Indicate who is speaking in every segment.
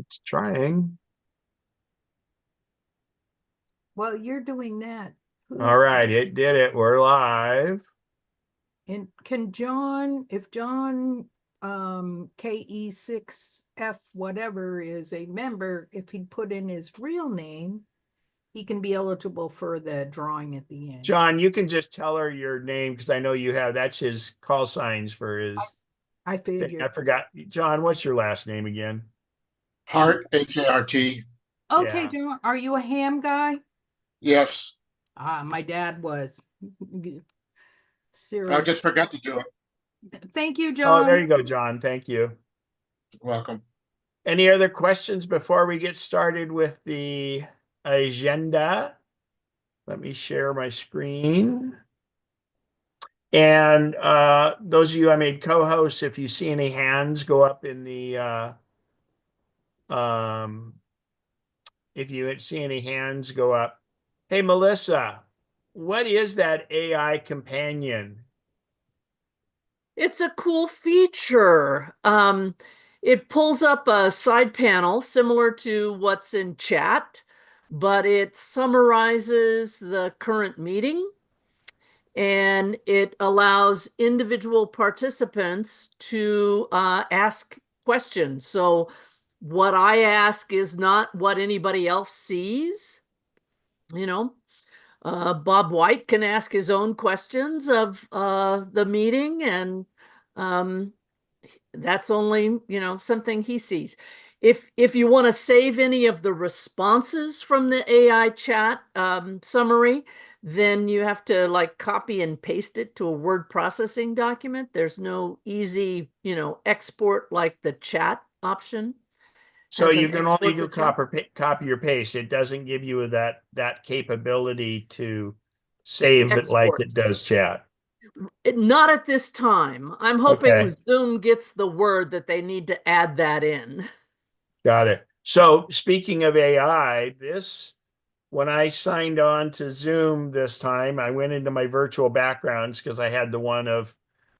Speaker 1: It's trying.
Speaker 2: While you're doing that,
Speaker 1: All
Speaker 2: who
Speaker 1: right, it did it. We're live.
Speaker 2: and can John, if John KE6F whatever is a member, if he put in his real name, he can be eligible for the drawing at the end.
Speaker 1: John, you can just tell her your name because I know you have. That's his call signs for his
Speaker 2: I
Speaker 1: thing. I
Speaker 2: figured.
Speaker 1: forgot. John, what's your last name again?
Speaker 3: Hart, HART.
Speaker 2: Okay,
Speaker 1: Yeah.
Speaker 2: John, are you a ham guy?
Speaker 3: Yes,
Speaker 2: Ah, my dad was.
Speaker 3: I
Speaker 2: Serious.
Speaker 3: just forgot to do it.
Speaker 2: Thank you,
Speaker 1: Oh, there
Speaker 2: John.
Speaker 1: you go, John. Thank you.
Speaker 3: Welcome.
Speaker 1: Any other questions before we get started with the agenda? Let me share my screen. And those of you I made co-hosts, if you see any hands go up in the um, if you see any hands go up. Hey, Melissa, what is that AI companion?
Speaker 4: It's a cool feature. It pulls up a side panel similar to what's in chat, but it summarizes the current meeting and it allows individual participants to ask questions. So, what I ask is not what anybody else sees, you know. Bob White can ask his own questions of the meeting, and um, that's only, something he sees. If you want to save any of the responses from the AI chat summary, then you have to like copy and paste it to a word processing document. There's no easy, export like the chat option
Speaker 1: So
Speaker 4: has
Speaker 1: you
Speaker 4: an
Speaker 1: can only
Speaker 4: export
Speaker 1: do
Speaker 4: to chat.
Speaker 1: copy or paste. It doesn't give you that capability to save it like
Speaker 4: Export.
Speaker 1: it does chat.
Speaker 4: Not at this time. I'm hoping
Speaker 1: Okay,
Speaker 4: Zoom gets the word that they need to add that in.
Speaker 1: got it. So speaking of AI, when I signed on to Zoom this time, I went into my virtual backgrounds because I had the one of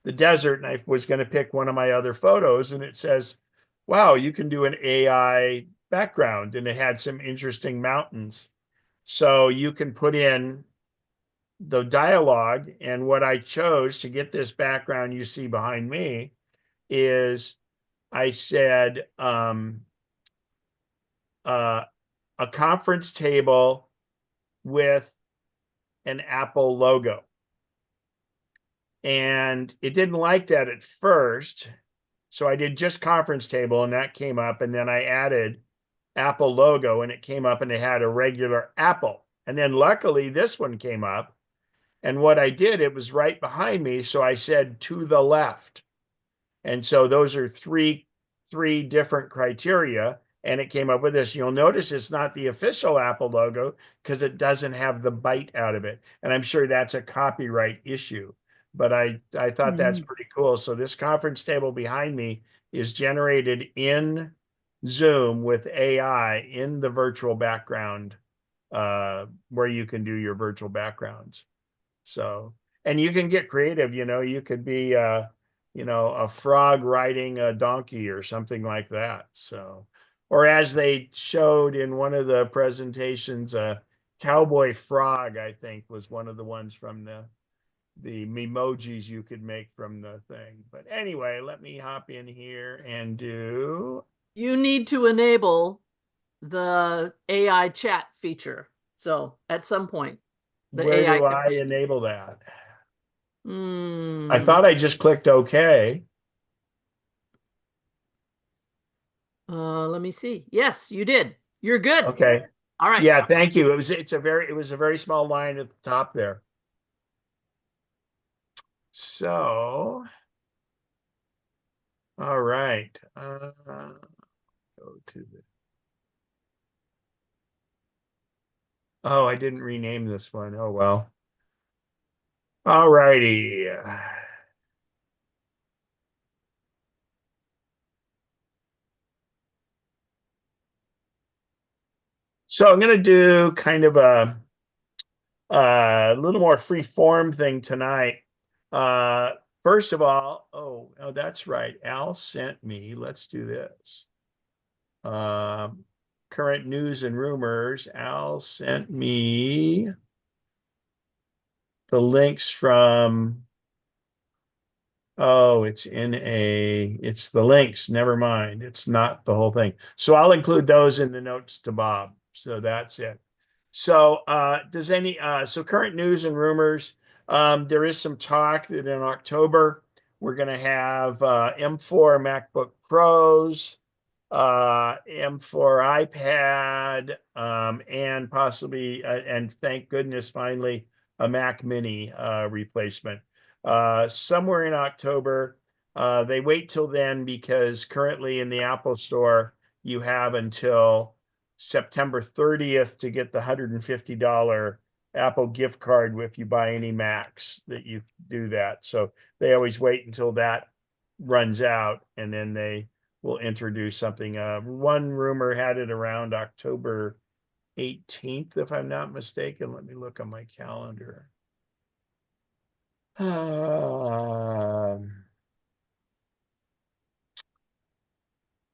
Speaker 1: the desert and I was going to pick one of my other photos and it says, wow, you can do an AI background and it had some interesting mountains. So you can put in the dialogue, and what I chose to get this background you see behind me is I said uh, a conference table with an Apple logo. And it didn't like that at first. So I did just conference table and that came up. And then I added Apple logo and it came up and it had a regular Apple. And then luckily this one came up. And what I did, it was right behind me. So I said to the left. And so those are three different criteria. And it came up with this. You'll notice it's not the official Apple logo because it doesn't have the bite out of it. And I'm sure that's a copyright issue. But I thought that's
Speaker 2: Mhm.
Speaker 1: pretty cool. So this conference table behind me is generated in Zoom with AI in the virtual background where you can do your virtual backgrounds. So, and you can get creative, you could be, a frog riding a donkey or something like that. So, or as they showed in one of the presentations, a cowboy frog, I think, was one of the ones from the emojis you could make from the thing. But anyway, let me hop in here and do,
Speaker 4: You need to enable the AI chat feature. So at some point, the
Speaker 1: where
Speaker 4: AI
Speaker 1: do I
Speaker 4: companion.
Speaker 1: enable that? I
Speaker 4: Hmm.
Speaker 1: thought I just clicked OK.
Speaker 4: Let me see. Yes, you did. You're good.
Speaker 1: Okay.
Speaker 4: All right.
Speaker 1: Yeah, thank you. It was a very small line at the top there. So, all right. Go to the. Oh, I didn't rename this one. Oh well. All righty. So I'm going to do kind of a little more free form thing tonight. Uh, First of all, oh, that's right. Al sent me. Let's do this. Current news and rumors. Al sent me the links from, oh, it's the links. Never mind. It's not the whole thing. So I'll include those in the notes to Bob. So that's it. So so current news and rumors, there is some talk that in October, we're going to have M4 MacBook Pros, M4 iPad, and possibly, and thank goodness, finally, a Mac Mini replacement. Somewhere in October, they wait till then because currently in the Apple Store, you have until September 30th to get the $150 Apple gift card if you buy any Macs that you do that. So they always wait until that runs out and then they will introduce something. One rumor had it around October 18th, if I'm not mistaken. Let me look on my calendar.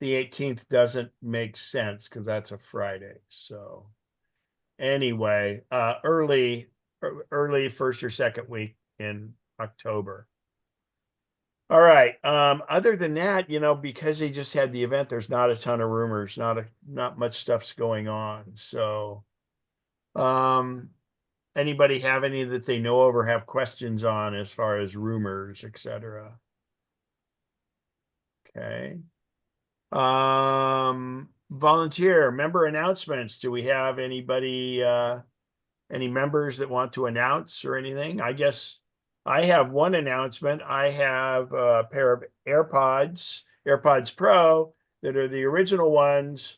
Speaker 1: The 18th doesn't make sense because that's a Friday. So anyway, early first or second week in October. All right. Other than that, because they just had the event, there's not a ton of rumors, not much stuff's going on. So, anybody have any that they know of or have questions on as far as rumors, etc.? Okay. Volunteer member announcements. Do we have anybody, any members that want to announce or anything? I guess I have one announcement. I have a pair of AirPods Pro that are the original ones.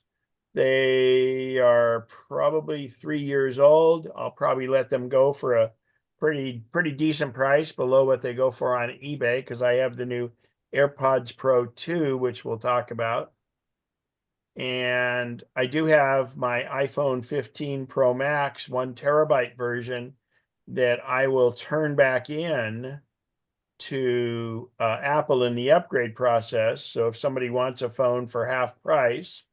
Speaker 1: They are probably 3 years old. I'll probably let them go for a pretty decent price below what they go for on eBay because I have the new AirPods Pro 2, which we'll talk about. And I do have my iPhone 15 Pro Max 1 TB version that I will turn back in to Apple in the upgrade process. So if somebody wants a phone for half price,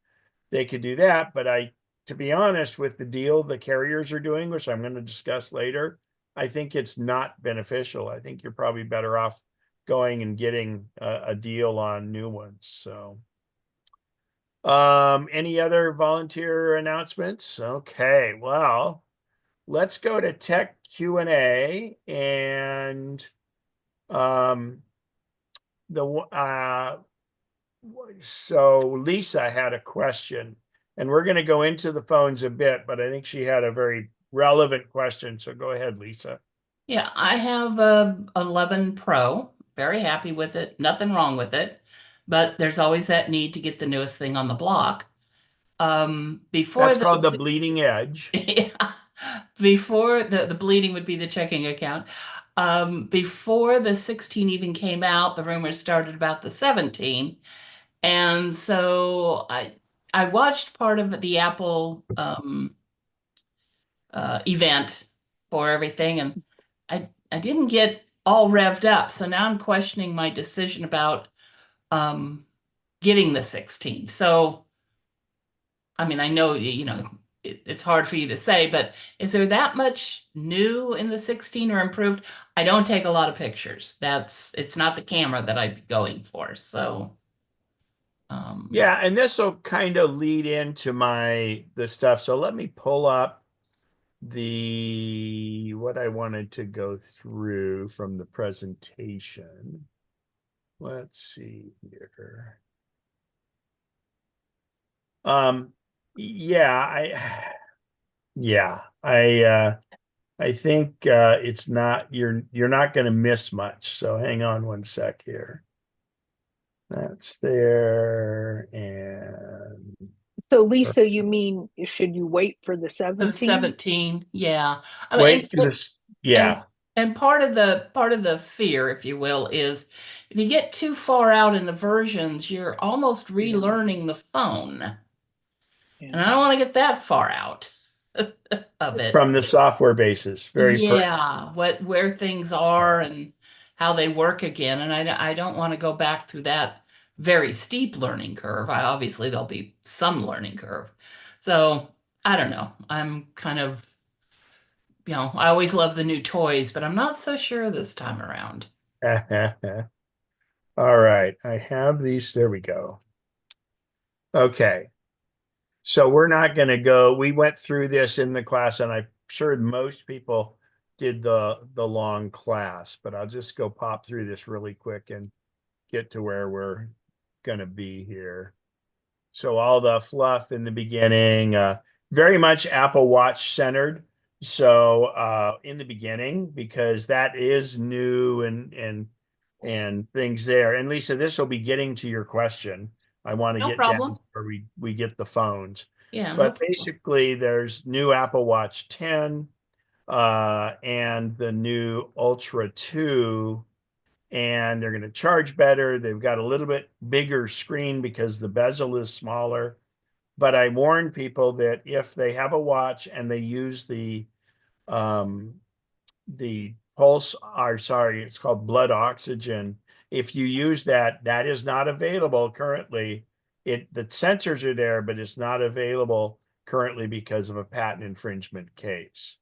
Speaker 1: they could do that. But to be honest, with the deal the carriers are doing, which I'm going to discuss later, I think it's not beneficial. I think you're probably better off going and getting a deal on new ones. So. Any other volunteer announcements? Okay, well, let's go to Tech Q&A and so Lisa had a question and we're going to go into the phones a bit, but I think she had a very relevant question. So go ahead, Lisa.
Speaker 5: Yeah, I have a 11 Pro. Very happy with it. Nothing wrong with it. But there's always that need to get the newest thing on the block. Before
Speaker 1: That's
Speaker 5: the
Speaker 1: called the bleeding edge.
Speaker 5: yeah, before the bleeding would be the checking account. Before the 16 even came out, the rumors started about the 17. And so I watched part of the Apple event for everything, and I didn't get all revved up. So now I'm questioning my decision about getting the 16. So, I mean, I know, it's hard for you to say, but is there that much new in the 16 or improved? I don't take a lot of pictures. It's not the camera that I'd be going for. So,
Speaker 1: Yeah, and this will kind of lead into the stuff. So let me pull up what I wanted to go through from the presentation. Let's see here. I think it's not you're not going to miss much. So hang on one sec here. That's there and
Speaker 2: So Lisa, you mean should you wait for the
Speaker 5: the
Speaker 2: 17?
Speaker 5: 17, yeah. I mean,
Speaker 1: wait for this. Yeah.
Speaker 5: And part of the fear, if you will, is if you get too far out in the versions, you're almost relearning the phone. And I don't want to get that far out of it.
Speaker 1: From the software basis.
Speaker 5: Yeah, where things are and how they work again. And I don't want to go back through that very steep learning curve. Obviously there'll be some learning curve. So I don't know. I'm kind of, I always love the new toys, but I'm not so sure this time around.
Speaker 1: All right, I have these. There we go. Okay. So we're not going to go. We went through this in the class, and I'm sure most people did the long class, but I'll just go pop through this really quick and get to where we're going to be here. So all the fluff in the beginning, very much Apple Watch centered. So in the beginning, because that is new and things there. And Lisa, this will be getting to your question. I want to
Speaker 5: No
Speaker 1: get down
Speaker 5: problem.
Speaker 1: to where we get the phones.
Speaker 5: Yeah, no
Speaker 1: But
Speaker 5: problem.
Speaker 1: basically, there's new Apple Watch 10 and the new Ultra 2, and they're going to charge better. They've got a little bit bigger screen because the bezel is smaller. But I warn people that if they have a watch and they use the pulse, or sorry, it's called blood oxygen. If you use that, that is not available currently. The sensors are there, but it's not available currently because of a patent infringement case.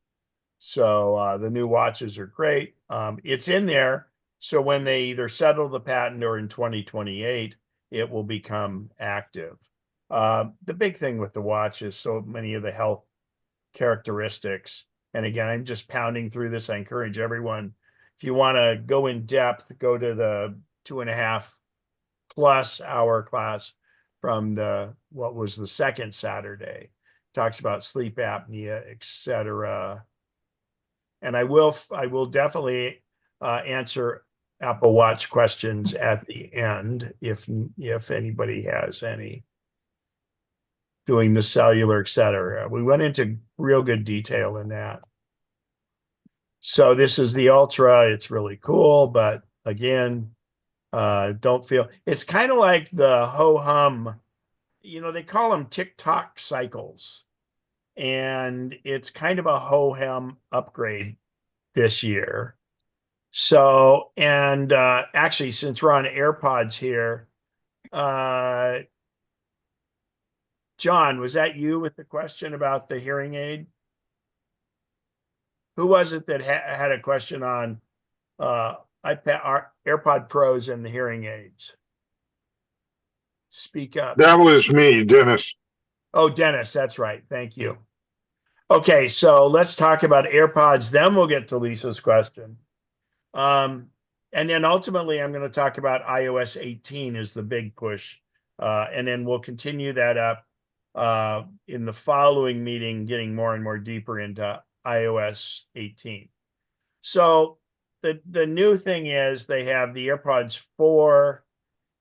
Speaker 1: So the new watches are great. It's in there. So when they either settle the patent or in 2028, it will become active. The big thing with the watch is so many of the health characteristics. And again, I'm just pounding through this. I encourage everyone, if you want to go in depth, go to the 2.5+ hour class from what was the second Saturday. Talks about sleep apnea, etc. And I will definitely answer Apple Watch questions at the end if anybody has any. Doing the cellular, etc. We went into real good detail in that. So this is the Ultra. It's really cool, but again, don't feel it's kind of like the ho hum. They call them TikTok cycles, and it's kind of a ho hum upgrade this year. So, and actually, since we're on AirPods here, John, was that you with the question about the hearing aid? Who was it that had a question on iPad, AirPod Pros and the hearing aids? Speak up.
Speaker 3: That was me, Dennis.
Speaker 1: Oh, Dennis, that's right. Thank you. Okay, so let's talk about AirPods. Then we'll get to Lisa's question. And then ultimately, I'm going to talk about iOS 18 is the big push. And then we'll continue that up in the following meeting, getting more and more deeper into iOS 18. So the new thing is they have the AirPods 4,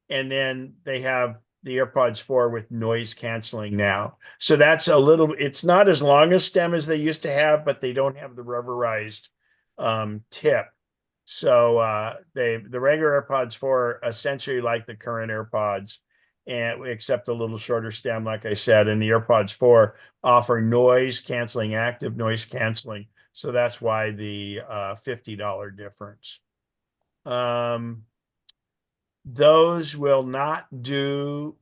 Speaker 1: and then they have the AirPods 4 with noise canceling now. So that's it's not as long a stem as they used to have, but they don't have the rubberized tip. So the regular AirPods 4 are essentially like the current AirPods, and except a little shorter stem, like I said, and the AirPods 4 offer active noise canceling. So that's why the $50 difference. Those will not do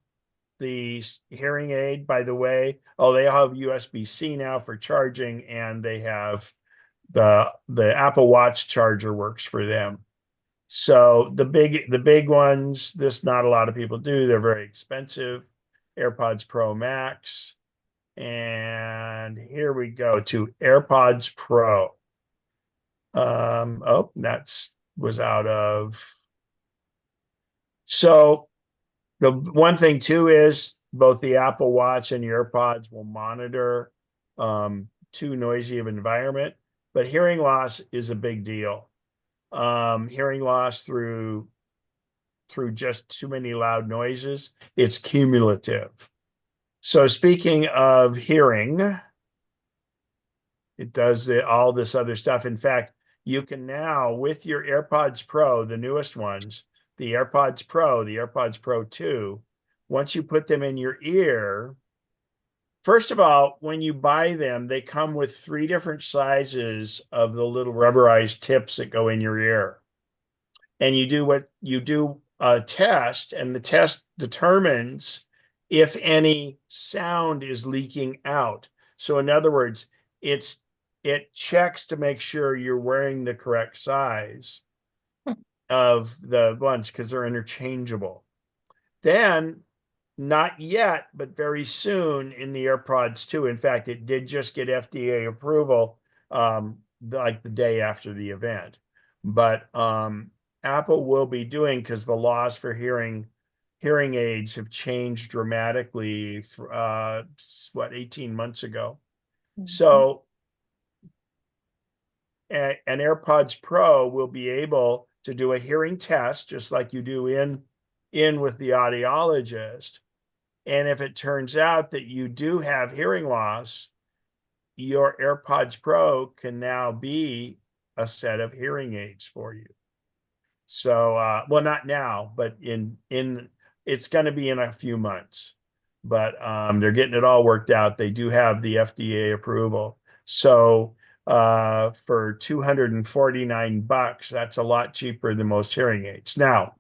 Speaker 1: the hearing aid, by the way. Oh, they have USB-C now for charging, and they have the Apple Watch charger works for them. So the big ones, this not a lot of people do. They're very expensive. AirPods Pro Max. And here we go to AirPods Pro. Oh, was out of. So the one thing too is both the Apple Watch and the AirPods will monitor too noisy of environment, but hearing loss is a big deal. Hearing loss through just too many loud noises, it's cumulative. So speaking of hearing, it does all this other stuff. In fact, you can now, with your AirPods Pro, the newest ones, the AirPods Pro, the AirPods Pro 2, once you put them in your ear, first of all, when you buy them, they come with 3 different sizes of the little rubberized tips that go in your ear. And you do a test, and the test determines if any sound is leaking out. So in other words, it checks to make sure you're wearing the correct size of the ones because they're interchangeable. Then, not yet, but very soon in the AirPods 2. In fact, it did just get FDA approval like the day after the event. But Apple will be doing, because the laws for hearing aids have changed dramatically for, 18 months ago. So an AirPods Pro will be able to do a hearing test, just like you do in with the audiologist. And if it turns out that you do have hearing loss, your AirPods Pro can now be a set of hearing aids for you. So, well, not now, but in it's going to be in a few months. But they're getting it all worked out. They do have the FDA approval. So for $249, that's a lot cheaper than most hearing aids. Now,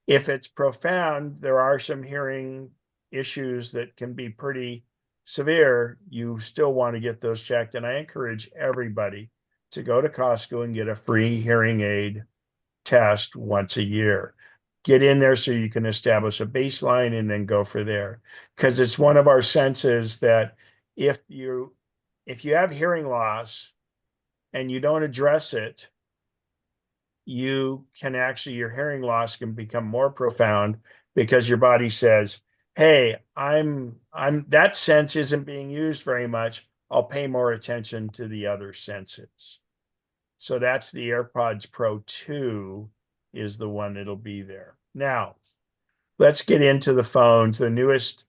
Speaker 1: if it's profound, there are some hearing issues that can be pretty severe. You still want to get those checked. And I encourage everybody to go to Costco and get a free hearing aid test once a year. Get in there so you can establish a baseline and then go for there. Because it's one of our senses that if you have hearing loss and you don't address it, you can actually, your hearing loss can become more profound because your body says, hey, I'm that sense isn't being used very much. I'll pay more attention to the other senses. So that's the AirPods Pro 2 is the one that'll be there. Now, let's get into the phones. The newest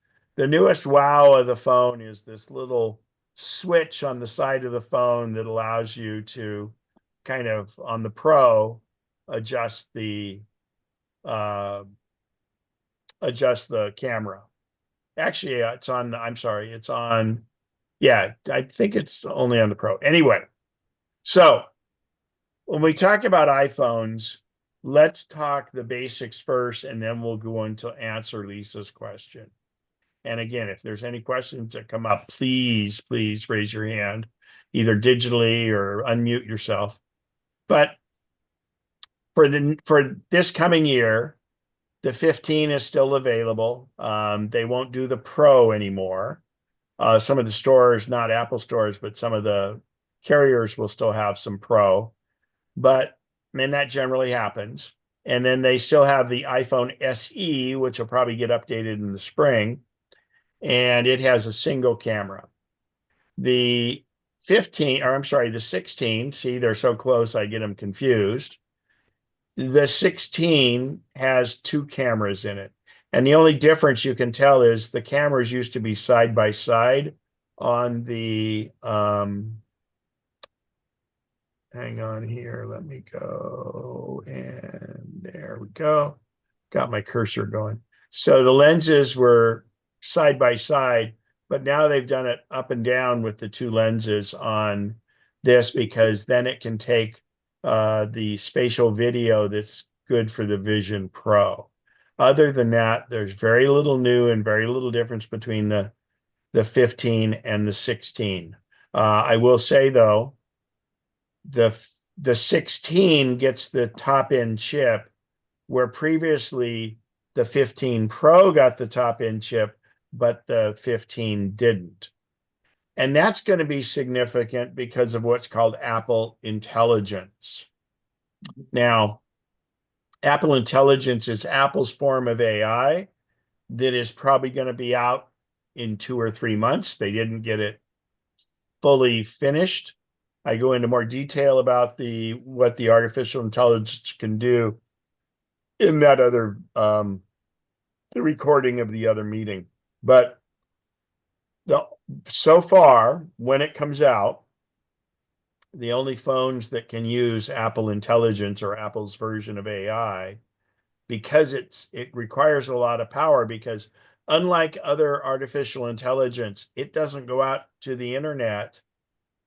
Speaker 1: wow of the phone is this little switch on the side of the phone that allows you to kind of, on the Pro, adjust the camera. Actually, it's on, I'm sorry, it's on, yeah, I think it's only on the Pro. Anyway, so when we talk about iPhones, let's talk the basics first, and then we'll go on to answer Lisa's question. And again, if there's any questions that come up, please raise your hand, either digitally or unmute yourself. But for this coming year, the 15 is still available. They won't do the Pro anymore. Some of the stores, not Apple stores, but some of the carriers will still have some Pro. But that generally happens. And then they still have the iPhone SE, which will probably get updated in the spring. And it has a single camera. The 16, see, they're so close, I get them confused. The 16 has 2 cameras in it. And the only difference you can tell is the cameras used to be side by side on the, hang on here, let me go, and there we go. Got my cursor going. So the lenses were side by side, but now they've done it up and down with the 2 lenses on this, because then it can take the spatial video that's good for the Vision Pro. Other than that, there's very little new and very little difference between the 15 and the 16. I will say though, the 16 gets the top end chip, where previously the 15 Pro got the top end chip, but the 15 didn't. And that's going to be significant because of what's called Apple Intelligence. Now, Apple Intelligence is Apple's form of AI that is probably going to be out in 2 or 3 months. They didn't get it fully finished. I go into more detail about what the artificial intelligence can do in that other the recording of the other meeting. But so far, when it comes out, the only phones that can use Apple Intelligence or Apple's version of AI, because it requires a lot of power, because unlike other artificial intelligence, it doesn't go out to the internet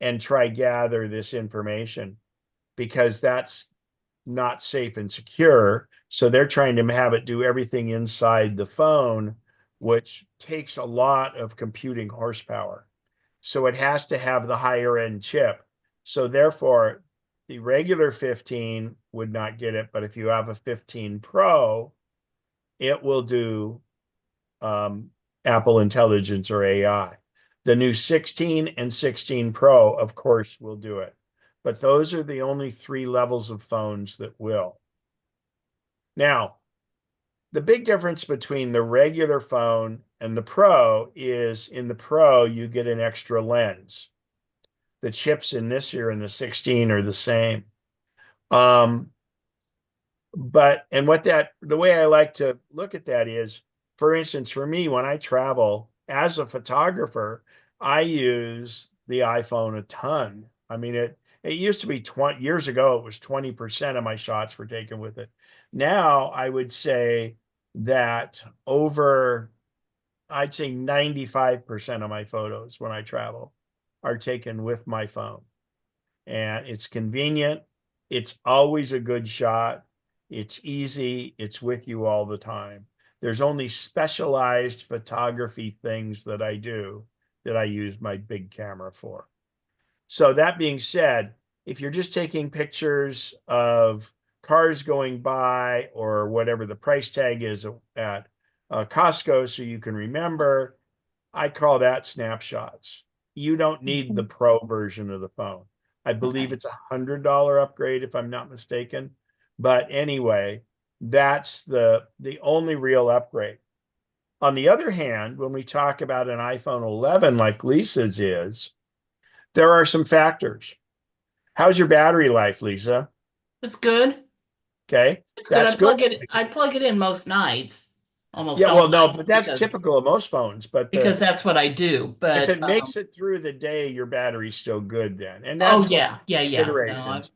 Speaker 1: and try gather this information, because that's not safe and secure. So they're trying to have it do everything inside the phone, which takes a lot of computing horsepower. So it has to have the higher end chip. So therefore, the regular 15 would not get it, but if you have a 15 Pro, it will do Apple Intelligence or AI. The new 16 and 16 Pro, of course, will do it. But those are the only 3 levels of phones that will. Now, the big difference between the regular phone and the Pro is in the Pro, you get an extra lens. The chips in this year in the 16 are the same. And the way I like to look at that is, for instance, for me, when I travel as a photographer, I use the iPhone a ton. I mean, it used to be 20 years ago, it was 20% of my shots were taken with it. Now I would say that I'd say 95% of my photos when I travel are taken with my phone. And it's convenient. It's always a good shot. It's easy. It's with you all the time. There's only specialized photography things that I do that I use my big camera for. So that being said, if you're just taking pictures of cars going by or whatever the price tag is at Costco so you can remember, I call that snapshots. You don't need the Pro version of the phone. I believe it's $100 upgrade if I'm not mistaken. But anyway, that's the only real upgrade. On the other hand, when we talk about an iPhone 11 like Lisa's is, there are some factors. How's your battery life, Lisa?
Speaker 5: It's good.
Speaker 1: Okay,
Speaker 5: It's good.
Speaker 1: that's good.
Speaker 5: I plug it in most nights, almost
Speaker 1: Yeah,
Speaker 5: all
Speaker 1: well, no,
Speaker 5: nights
Speaker 1: but that's
Speaker 5: because
Speaker 1: typical of most phones. But
Speaker 5: because that's what I do.
Speaker 1: if
Speaker 5: But
Speaker 1: it makes it through the day, your battery's still good then. And
Speaker 5: oh
Speaker 1: that's
Speaker 5: yeah, yeah, yeah. No,
Speaker 1: considerations.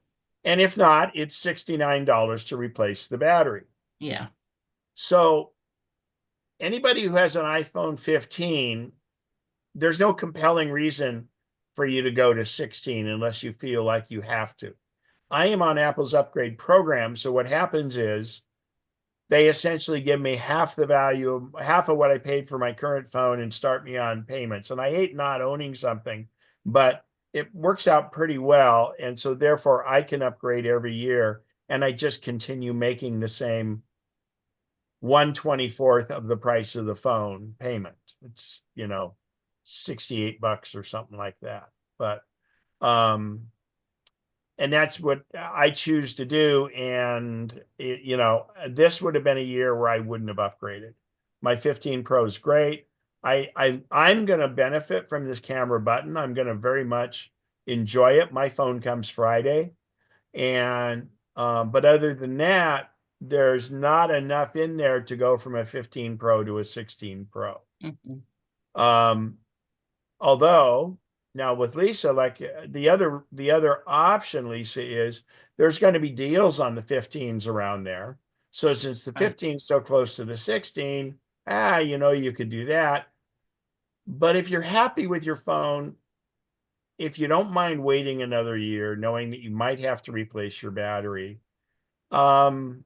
Speaker 1: And if not, it's $69 to replace the battery.
Speaker 5: yeah.
Speaker 1: So anybody who has an iPhone 15, there's no compelling reason for you to go to 16 unless you feel like you have to. I am on Apple's upgrade program. So what happens is they essentially give me half the value, half of what I paid for my current phone and start me on payments. And I hate not owning something, but it works out pretty well. And so therefore I can upgrade every year and I just continue making the same 1/24th of the price of the phone payment. It's, $68 or something like that. But, and that's what I choose to do. And this would have been a year where I wouldn't have upgraded. My 15 Pro is great. I'm going to benefit from this camera button. I'm going to very much enjoy it. My phone comes Friday, and but other than that, there's not enough in there to go from a 15 Pro to a 16 Pro.
Speaker 5: Mhm.
Speaker 1: Although now with Lisa, like the other option, Lisa, is there's going to be deals on the 15s around there. So since the
Speaker 5: Right.
Speaker 1: 15 is so close to the 16, you could do that. But if you're happy with your phone, if you don't mind waiting another year, knowing that you might have to replace your battery, and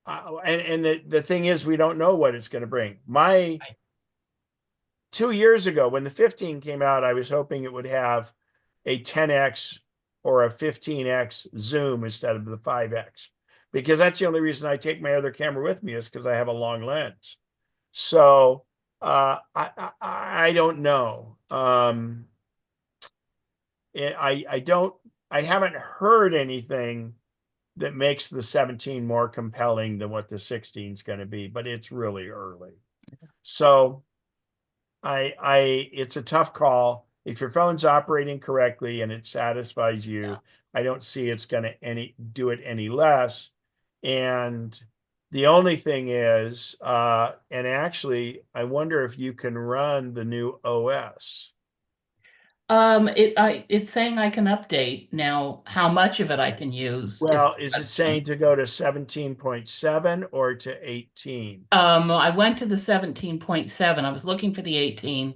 Speaker 1: the thing is, we don't know what it's going to bring.
Speaker 5: Right.
Speaker 1: 2 years ago, when the 15 came out, I was hoping it would have a 10x or a 15x zoom instead of the 5x, because that's the only reason I take my other camera with me is because I have a long lens. So I don't know. I haven't heard anything that makes the 17 more compelling than what the 16 is going to be, but it's really early. So it's a tough call. If your phone's operating correctly and it satisfies you, I don't see it's going to do it any less. And the only thing is, and actually, I wonder if you can run the new OS.
Speaker 5: It's saying I can update now. How much of it I can use
Speaker 1: Well,
Speaker 5: the
Speaker 1: is it
Speaker 5: question.
Speaker 1: saying to go to 17.7 or to 18?
Speaker 5: I went to the 17.7. I was looking for the 18.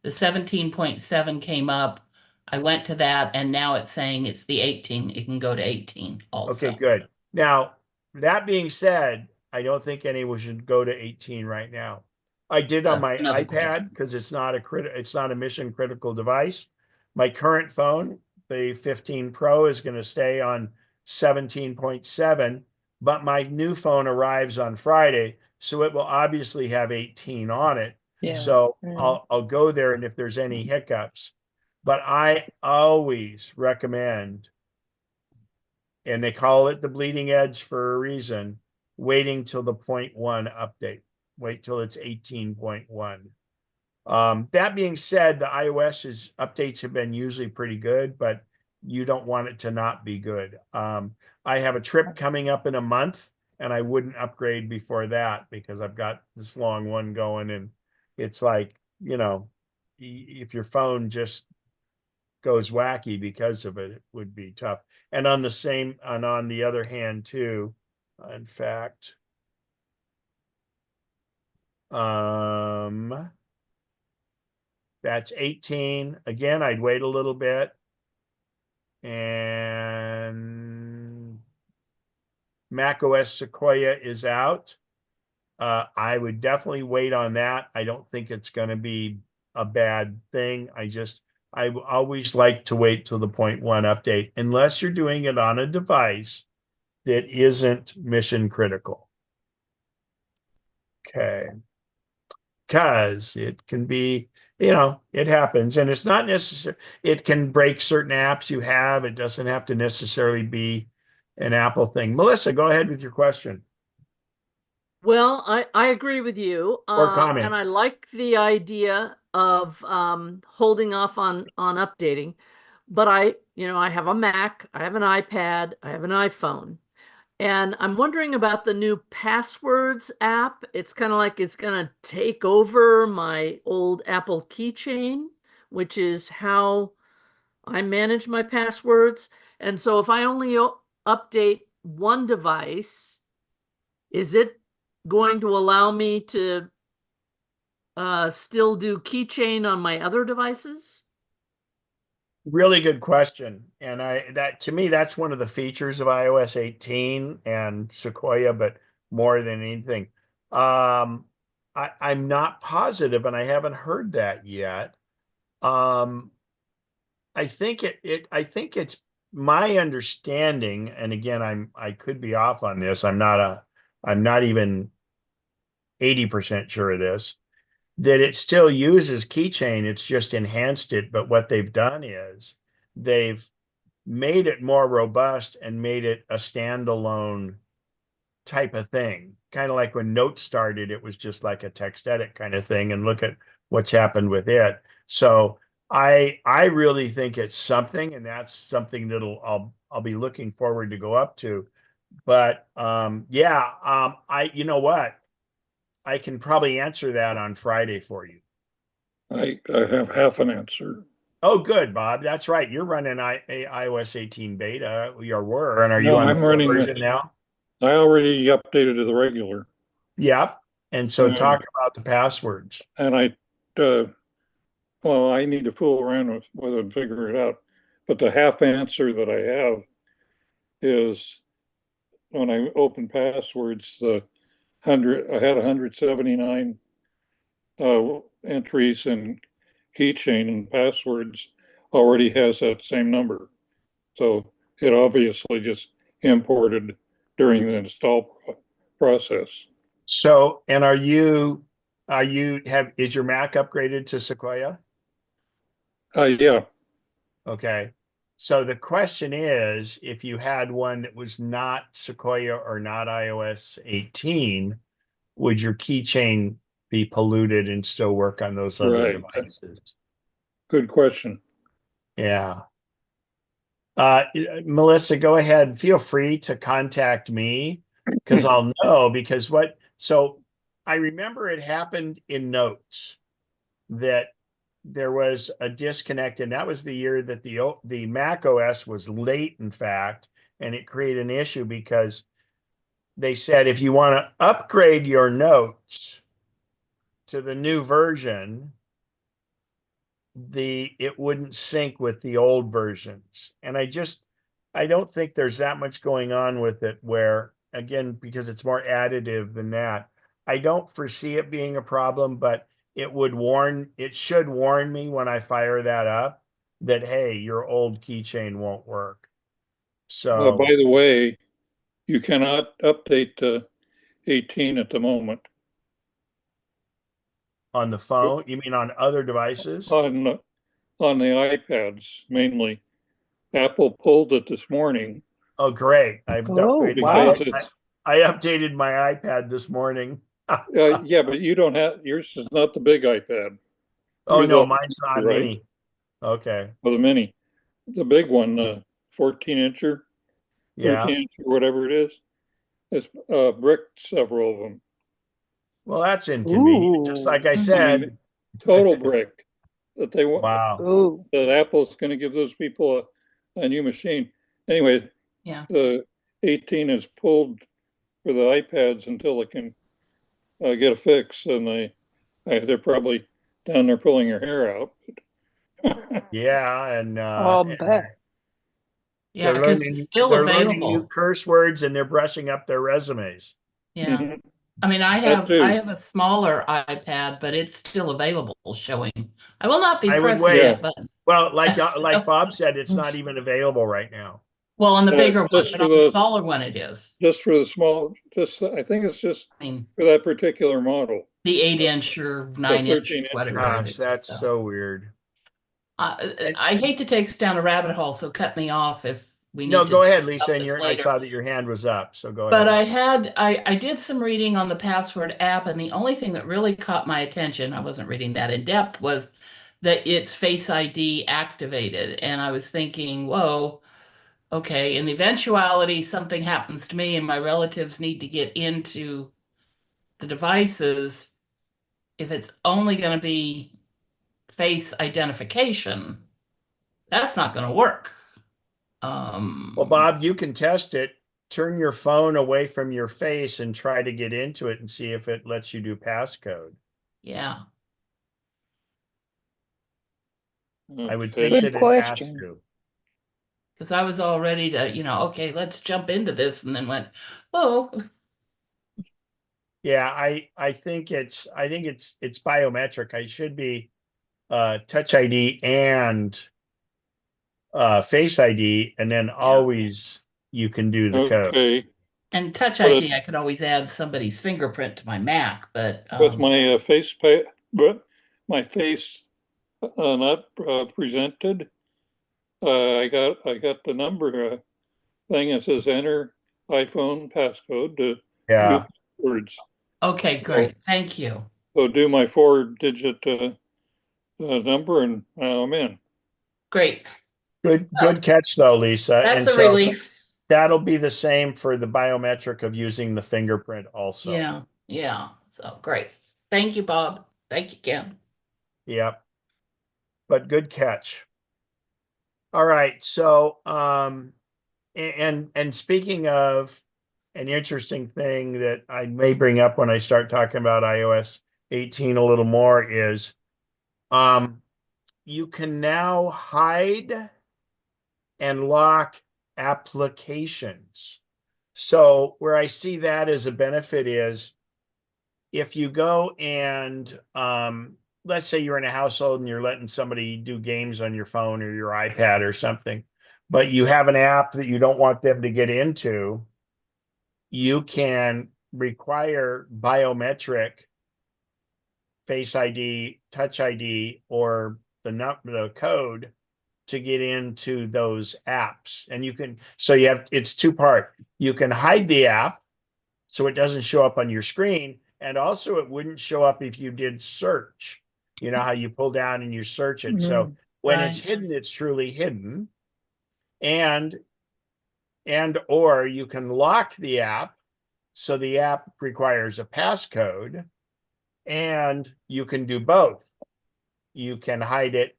Speaker 5: The 17.7 came up. I went to that, and now it's saying it's the 18. It can go to 18
Speaker 1: Okay,
Speaker 5: also.
Speaker 1: good. Now, that being said, I don't think anyone should go to 18 right now. I did on
Speaker 5: That's
Speaker 1: my
Speaker 5: another
Speaker 1: iPad
Speaker 5: question.
Speaker 1: because it's not a mission critical device. My current phone, the 15 Pro, is going to stay on 17.7, but my new phone arrives on Friday, so it will obviously have 18 on it.
Speaker 5: Yeah.
Speaker 1: So I'll go there, and if there's any hiccups, but I always recommend, and they call it the bleeding edge for a reason, waiting till the 0.1 update. Wait till it's 18.1. That being said, the iOS updates have been usually pretty good, but you don't want it to not be good. I have a trip coming up in a month, and I wouldn't upgrade before that because I've got this long one going, and it's like, if your phone just goes wacky because of it, it would be tough. And on the other hand too, in fact, that's 18. Again, I'd wait a little bit. And macOS Sequoia is out. I would definitely wait on that. I don't think it's going to be a bad thing. I always like to wait till the 0.1 update, unless you're doing it on a device that isn't mission critical. Okay. Because it can be, it happens, and it's not necessary. It can break certain apps you have. It doesn't have to necessarily be an Apple thing. Melissa, go ahead with your question
Speaker 4: Well, I agree with you.
Speaker 1: or comment.
Speaker 4: And I like the idea of holding off on updating. But I have a Mac, I have an iPad, I have an iPhone. And I'm wondering about the new passwords app. It's kind of like it's going to take over my old Apple keychain, which is how I manage my passwords. And so if I only update one device, is it going to allow me to still do keychain on my other devices?
Speaker 1: Really good question. And to me, that's one of the features of iOS 18 and Sequoia, but more than anything. I'm not positive, and I haven't heard that yet. Um, I think it's my understanding, and again, I could be off on this. I'm not even 80% sure of this, that it still uses keychain. It's just enhanced it. But what they've done is they've made it more robust and made it a standalone type of thing. Kind of like when Notes started, it was just like a text edit kind of thing. And look at what's happened with it. So I really think it's something, and that's something I'll be looking forward to go up to. But yeah, you know what? I can probably answer that on Friday for you.
Speaker 6: I have half an answer.
Speaker 1: Oh, good, Bob. That's right. You're running iOS 18 beta. You were, and are you
Speaker 6: No,
Speaker 1: on the
Speaker 6: I'm
Speaker 1: full
Speaker 6: running
Speaker 1: version now?
Speaker 6: I already updated to the regular,
Speaker 1: Yep. And so
Speaker 6: and
Speaker 1: talk about the passwords.
Speaker 6: and uh, well, I need to fool around with it and figure it out. But the half answer that I have is when I open passwords, I had 179 entries in keychain, and passwords already has that same number. So it obviously just imported during the install process.
Speaker 1: So, and is your Mac upgraded to Sequoia?
Speaker 6: Yeah,
Speaker 1: Okay. So the question is, if you had one that was not Sequoia or not iOS 18, would your keychain be polluted and still work on those other
Speaker 6: right.
Speaker 1: devices?
Speaker 6: Good question.
Speaker 1: Yeah. Melissa, go ahead. Feel free to contact me because I'll know so I remember it happened in Notes that there was a disconnect, and that was the year that the Mac OS was late, in fact, and it created an issue because they said if you want to upgrade your Notes to the new version, it wouldn't sync with the old versions. And I don't think there's that much going on with it where, again, because it's more additive than that. I don't foresee it being a problem, but it should warn me when I fire that up that, hey, your old keychain won't work. So
Speaker 6: By the way, you cannot update to 18 at the moment.
Speaker 1: on the phone, you mean on other devices?
Speaker 6: On the iPads mainly. Apple pulled it this morning
Speaker 1: Oh, great.
Speaker 2: Oh, wow.
Speaker 6: because
Speaker 1: I updated my iPad this morning.
Speaker 6: yeah, but you don't have, yours is not the big iPad.
Speaker 1: Oh,
Speaker 6: You're
Speaker 1: no,
Speaker 6: the
Speaker 1: mine's not
Speaker 6: right?
Speaker 1: mini. Okay.
Speaker 6: Or the mini. The big one, 14 incher,
Speaker 1: Yeah.
Speaker 6: 13 inch or whatever it is. It's bricked several of them.
Speaker 1: Well, that's inconvenient. Just like I
Speaker 6: I
Speaker 1: said.
Speaker 6: mean, total brick that they want,
Speaker 1: Wow.
Speaker 2: Oh,
Speaker 6: that Apple's going to give those people a new machine. Anyway,
Speaker 5: Yeah.
Speaker 6: the 18 is pulled for the iPads until they can get a fix, and they're probably down there pulling their hair out.
Speaker 1: Yeah, and
Speaker 2: I'll bet.
Speaker 5: Yeah, because it's still
Speaker 1: they're learning new
Speaker 5: available.
Speaker 1: curse words and they're brushing up their resumes.
Speaker 5: Yeah.
Speaker 6: Mhm.
Speaker 5: I mean, I
Speaker 6: That too.
Speaker 5: have a smaller iPad, but it's still available showing. I will not be
Speaker 1: I would
Speaker 5: pressing
Speaker 1: wait.
Speaker 5: that button.
Speaker 1: Well, like Bob said, it's not even available right now.
Speaker 5: Well, on the bigger one,
Speaker 6: just
Speaker 5: but
Speaker 6: for
Speaker 5: on the
Speaker 6: those,
Speaker 5: smaller one it is.
Speaker 6: just for the small, I think it's just
Speaker 5: I mean,
Speaker 6: for that particular model.
Speaker 5: the 8-inch or
Speaker 6: The
Speaker 5: 9-inch,
Speaker 6: 13 inch.
Speaker 5: whatever it
Speaker 1: Gosh,
Speaker 5: is.
Speaker 1: that's
Speaker 5: So
Speaker 1: so weird.
Speaker 5: I hate to take us down a rabbit hole, so cut me off if we
Speaker 1: No,
Speaker 5: need
Speaker 1: go
Speaker 5: to
Speaker 1: ahead,
Speaker 5: talk
Speaker 1: Lisa.
Speaker 5: about
Speaker 1: And
Speaker 5: this
Speaker 1: I
Speaker 5: later.
Speaker 1: saw that your hand was up, so go
Speaker 5: But
Speaker 1: ahead.
Speaker 5: I did some reading on the password app, and the only thing that really caught my attention, I wasn't reading that in depth, was that it's Face ID activated. And I was thinking, whoa, okay, in the eventuality something happens to me and my relatives need to get into the devices, if it's only going to be face identification, that's not going to work.
Speaker 1: Well, Bob, you can test it. Turn your phone away from your face and try to get into it and see if it lets you do passcode.
Speaker 5: Yeah.
Speaker 1: I would
Speaker 6: Okay.
Speaker 1: think
Speaker 2: Good
Speaker 1: that it has
Speaker 2: question.
Speaker 1: to.
Speaker 5: Because I was all ready to, okay, let's jump into this, and then went, oh,
Speaker 1: Yeah, I think it's biometric. I should be Touch ID and Face ID, and then always you can do the code.
Speaker 6: Okay.
Speaker 5: and Touch
Speaker 6: But
Speaker 5: ID, I could always add somebody's fingerprint to my Mac, but
Speaker 6: with my but my face not presented, I got the number thing that says enter iPhone passcode to view
Speaker 1: Yeah,
Speaker 6: words.
Speaker 5: okay, great. Thank you.
Speaker 6: So do my 4-digit number, and I'm in.
Speaker 5: Great.
Speaker 1: good catch though, Lisa.
Speaker 5: That's
Speaker 1: And
Speaker 5: a
Speaker 1: so
Speaker 5: relief.
Speaker 1: that'll be the same for the biometric of using the fingerprint also.
Speaker 5: Yeah, yeah. So great. Thank you, Bob. Thank you, Ken.
Speaker 1: Yep. But good catch. All right. So and speaking of an interesting thing that I may bring up when I start talking about iOS 18 a little more is you can now hide and lock applications. So where I see that as a benefit is if you go and let's say you're in a household and you're letting somebody do games on your phone or your iPad or something, but you have an app that you don't want them to get into, you can require biometric Face ID, Touch ID, or the code to get into those apps. And it's two-part. You can hide the app so it doesn't show up on your screen. And also it wouldn't show up if you did search. You know how you pull down and you search it. So when it's
Speaker 5: Right.
Speaker 1: hidden, it's truly hidden. And or you can lock the app. So the app requires a passcode, and you can do both. You can hide it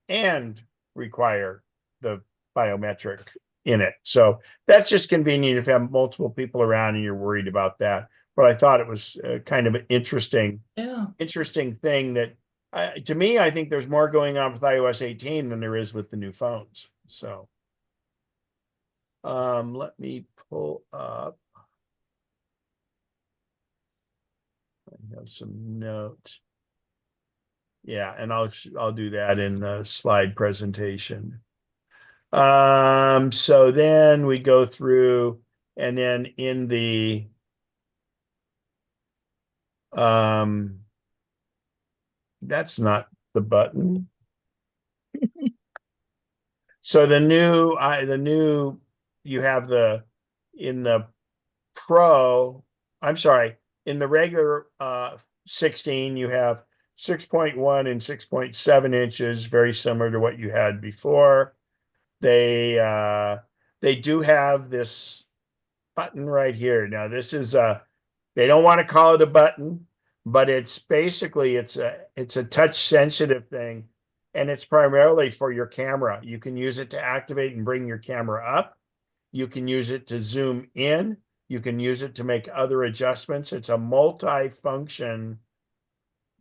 Speaker 1: and require the biometric in it. So that's just convenient if you have multiple people around and you're worried about that. But I thought it was kind of an interesting
Speaker 5: Yeah.
Speaker 1: thing that to me, I think there's more going on with iOS 18 than there is with the new phones. So Let me pull up. I have some notes. Yeah, and I'll do that in the slide presentation. So then we go through, and then in the that's not the button. So the new you have in the Pro, I'm sorry, in the regular 16 you have 6.1 and 6.7 inches, very similar to what you had before. They do have this button right here. Now this is they don't want to call it a button, but it's basically it's a touch sensitive thing, and it's primarily for your camera. You can use it to activate and bring your camera up. You can use it to zoom in. You can use it to make other adjustments. It's a multi-function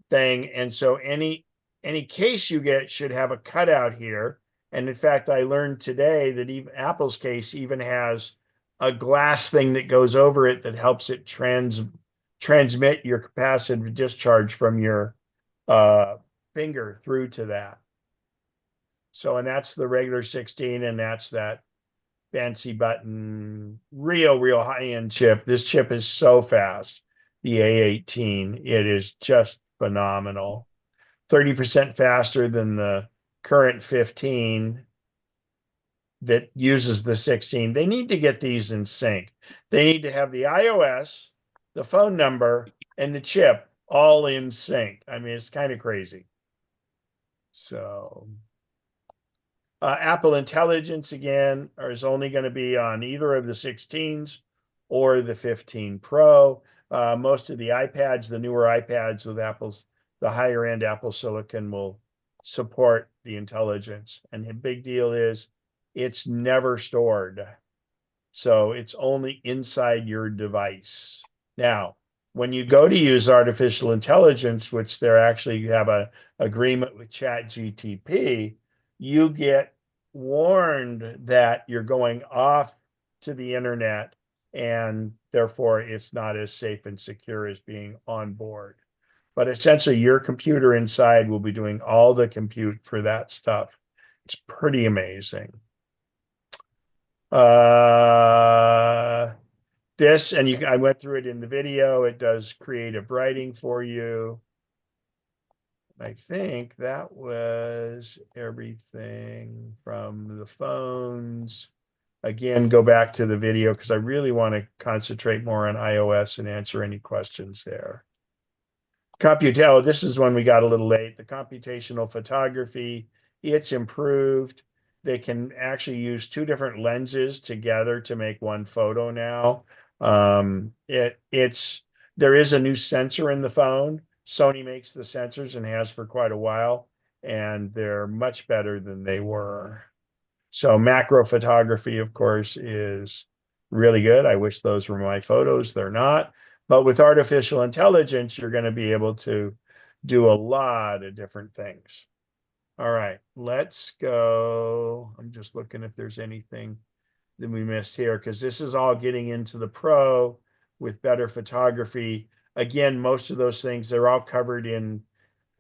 Speaker 1: thing, and so any case you get should have a cutout here. And in fact, I learned today that even Apple's case even has a glass thing that goes over it that helps it transmit your capacitive discharge from your finger through to that. So, and that's the regular 16, and that's that fancy button, real high-end chip. This chip is so fast, the A18. It is just phenomenal. 30% faster than the current 15 that uses the 16. They need to get these in sync. They need to have the iOS, the phone number, and the chip all in sync. I mean, it's kind of crazy. So Apple Intelligence, again, is only going to be on either of the 16s or the 15 Pro. Most of the iPads, the newer iPads with the higher end Apple Silicon will support the intelligence. And the big deal is it's never stored. So it's only inside your device. Now, when you go to use artificial intelligence, which they're actually have a agreement with ChatGPT, you get warned that you're going off to the internet, and therefore it's not as safe and secure as being on board. But essentially, your computer inside will be doing all the compute for that stuff. It's pretty amazing. This, and I went through it in the video. It does creative writing for you. I think that was everything from the phones. Again, go back to the video because I really want to concentrate more on iOS and answer any questions there. Oh, this is when we got a little late. The computational photography, it's improved. They can actually use two different lenses together to make one photo now. There is a new sensor in the phone. Sony makes the sensors and has for quite a while, and they're much better than they were. So macro photography, of course, is really good. I wish those were my photos. They're not. But with artificial intelligence, you're going to be able to do a lot of different things. All right, let's go. I'm just looking if there's anything that we missed here, because this is all getting into the Pro with better photography. Again, most of those things, they're all covered in,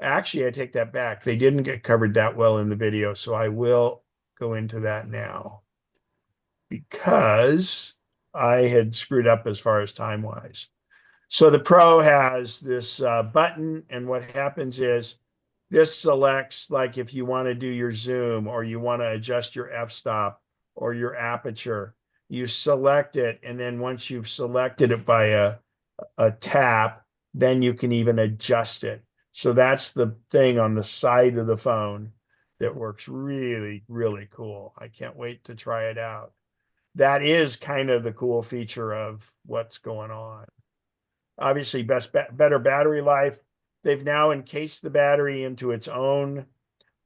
Speaker 1: actually, I take that back. They didn't get covered that well in the video, so I will go into that now because I had screwed up as far as time-wise. So the Pro has this button, and what happens is this selects, like if you want to do your zoom or you want to adjust your f-stop or your aperture, you select it, and then once you've selected it by a tap, then you can even adjust it. So that's the thing on the side of the phone that works really, really cool. I can't wait to try it out. That is kind of the cool feature of what's going on. Obviously, better battery life. They've now encased the battery into its own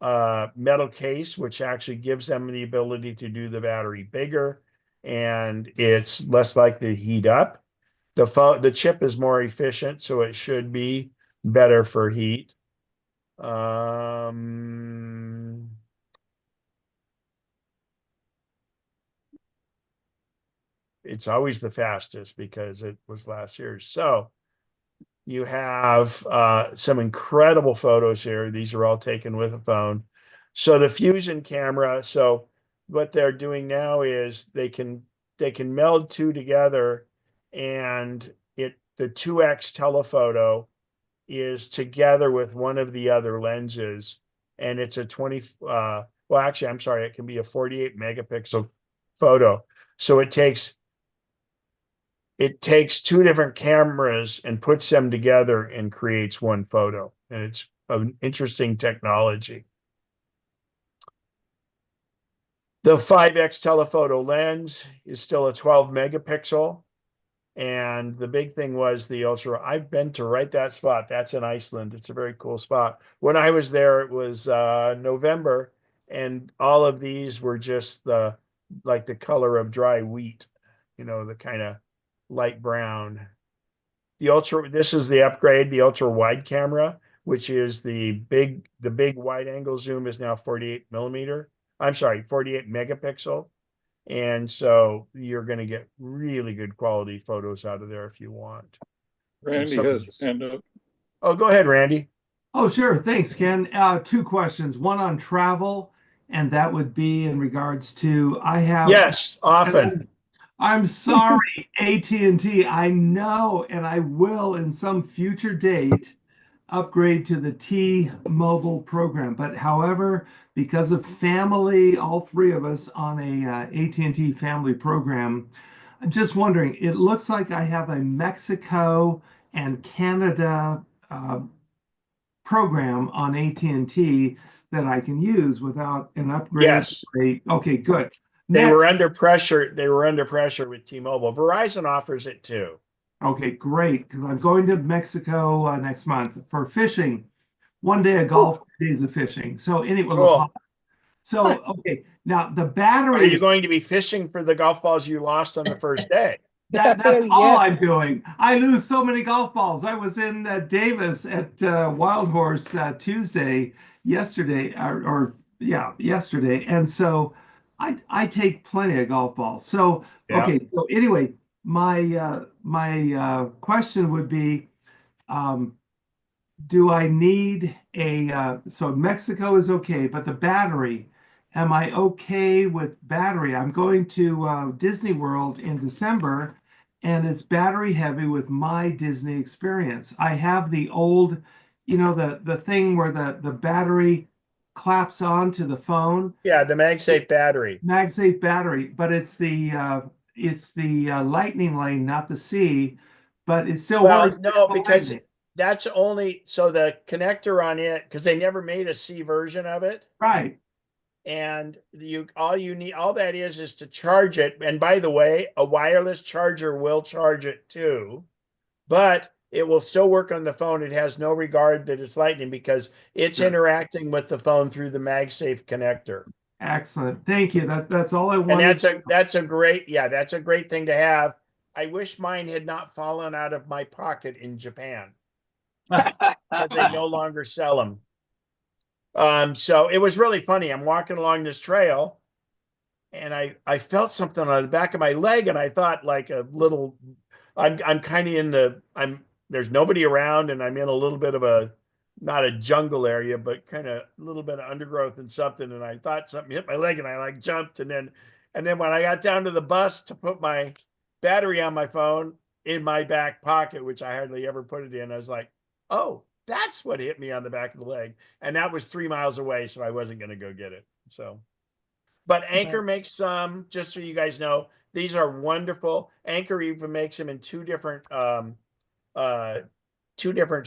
Speaker 1: metal case, which actually gives them the ability to do the battery bigger, and it's less likely to heat up. The chip is more efficient, so it should be better for heat. it's always the fastest because it was last year's. So you have some incredible photos here. These are all taken with a phone. So the Fusion camera, so what they're doing now is they can meld two together, and the 2x telephoto is together with one of the other lenses, and it's a 20 well, actually, I'm sorry, it can be a 48 megapixel photo. So it takes two different cameras and puts them together and creates one photo. And it's an interesting technology. The 5x telephoto lens is still a 12 megapixel. And the big thing was the ultra. I've been to right that spot. That's in Iceland. It's a very cool spot. When I was there, it was November, and all of these were just like the color of dry wheat, the kind of light brown. This is the upgrade, the ultra wide camera, which is the big wide angle zoom is now 48 millimeter. I'm sorry, 48 megapixel. And so you're going to get really good quality photos out of there if you want.
Speaker 6: Randy has his hand up.
Speaker 1: Oh, go ahead, Randy.
Speaker 7: Oh, sure. Thanks, Ken. Two questions. One on travel, and that would be in regards to
Speaker 1: Yes, often.
Speaker 7: I'm sorry, AT&T. I know, and I will in some future date upgrade to the T-Mobile program. But however, because of family, all three of us on a AT&T family program, I'm just wondering, it looks like I have a Mexico and Canada program on AT&T that I can use without an upgrade.
Speaker 1: Yes.
Speaker 7: Okay, good.
Speaker 1: They were under pressure. They were under pressure with T-Mobile. Verizon offers it too.
Speaker 7: Okay, great. Because I'm going to Mexico next month for fishing. One day of golf, 2 days of fishing. So anyway,
Speaker 1: Cool.
Speaker 7: so okay. Now the battery.
Speaker 1: Are you going to be fishing for the golf balls you lost on the first day?
Speaker 7: That's all I'm doing. I lose so many golf balls. I was in Davis at Wild Horse Tuesday yesterday, yesterday, and so I take plenty of golf balls. So
Speaker 1: Yeah.
Speaker 7: okay. So anyway, my question would be, do I need so Mexico is okay, but the battery, am I okay with battery? I'm going to Disney World in December, and it's battery heavy with my Disney experience. I have the old, the thing where the battery claps onto the phone.
Speaker 1: Yeah, the MagSafe battery.
Speaker 7: MagSafe battery, but it's the Lightning lane, not the C, but it still works.
Speaker 1: No, because that's only so the connector on it, because they never made a C version of it.
Speaker 7: Right.
Speaker 1: And all that is to charge it. And by the way, a wireless charger will charge it too, but it will still work on the phone. It has no regard that it's Lightning because it's interacting with the phone through the MagSafe connector.
Speaker 7: Excellent. Thank you. That's all I wanted.
Speaker 1: And that's a great thing to have. I wish mine had not fallen out of my pocket in Japan because they no longer sell them. So it was really funny. I'm walking along this trail and I felt something on the back of my leg, and I thought like a little, I'm kind of there's nobody around, and I'm in a little bit of not a jungle area, but kind of a little bit of undergrowth and something. And I thought something hit my leg, and I like jumped. And then when I got down to the bus to put my battery on my phone in my back pocket, which I hardly ever put it in, I was like, oh, that's what hit me on the back of the leg. And that was 3 miles away, so I wasn't going to go get it. So, but Anchor makes some, just so you guys know, these are wonderful. Anchor even makes them in two different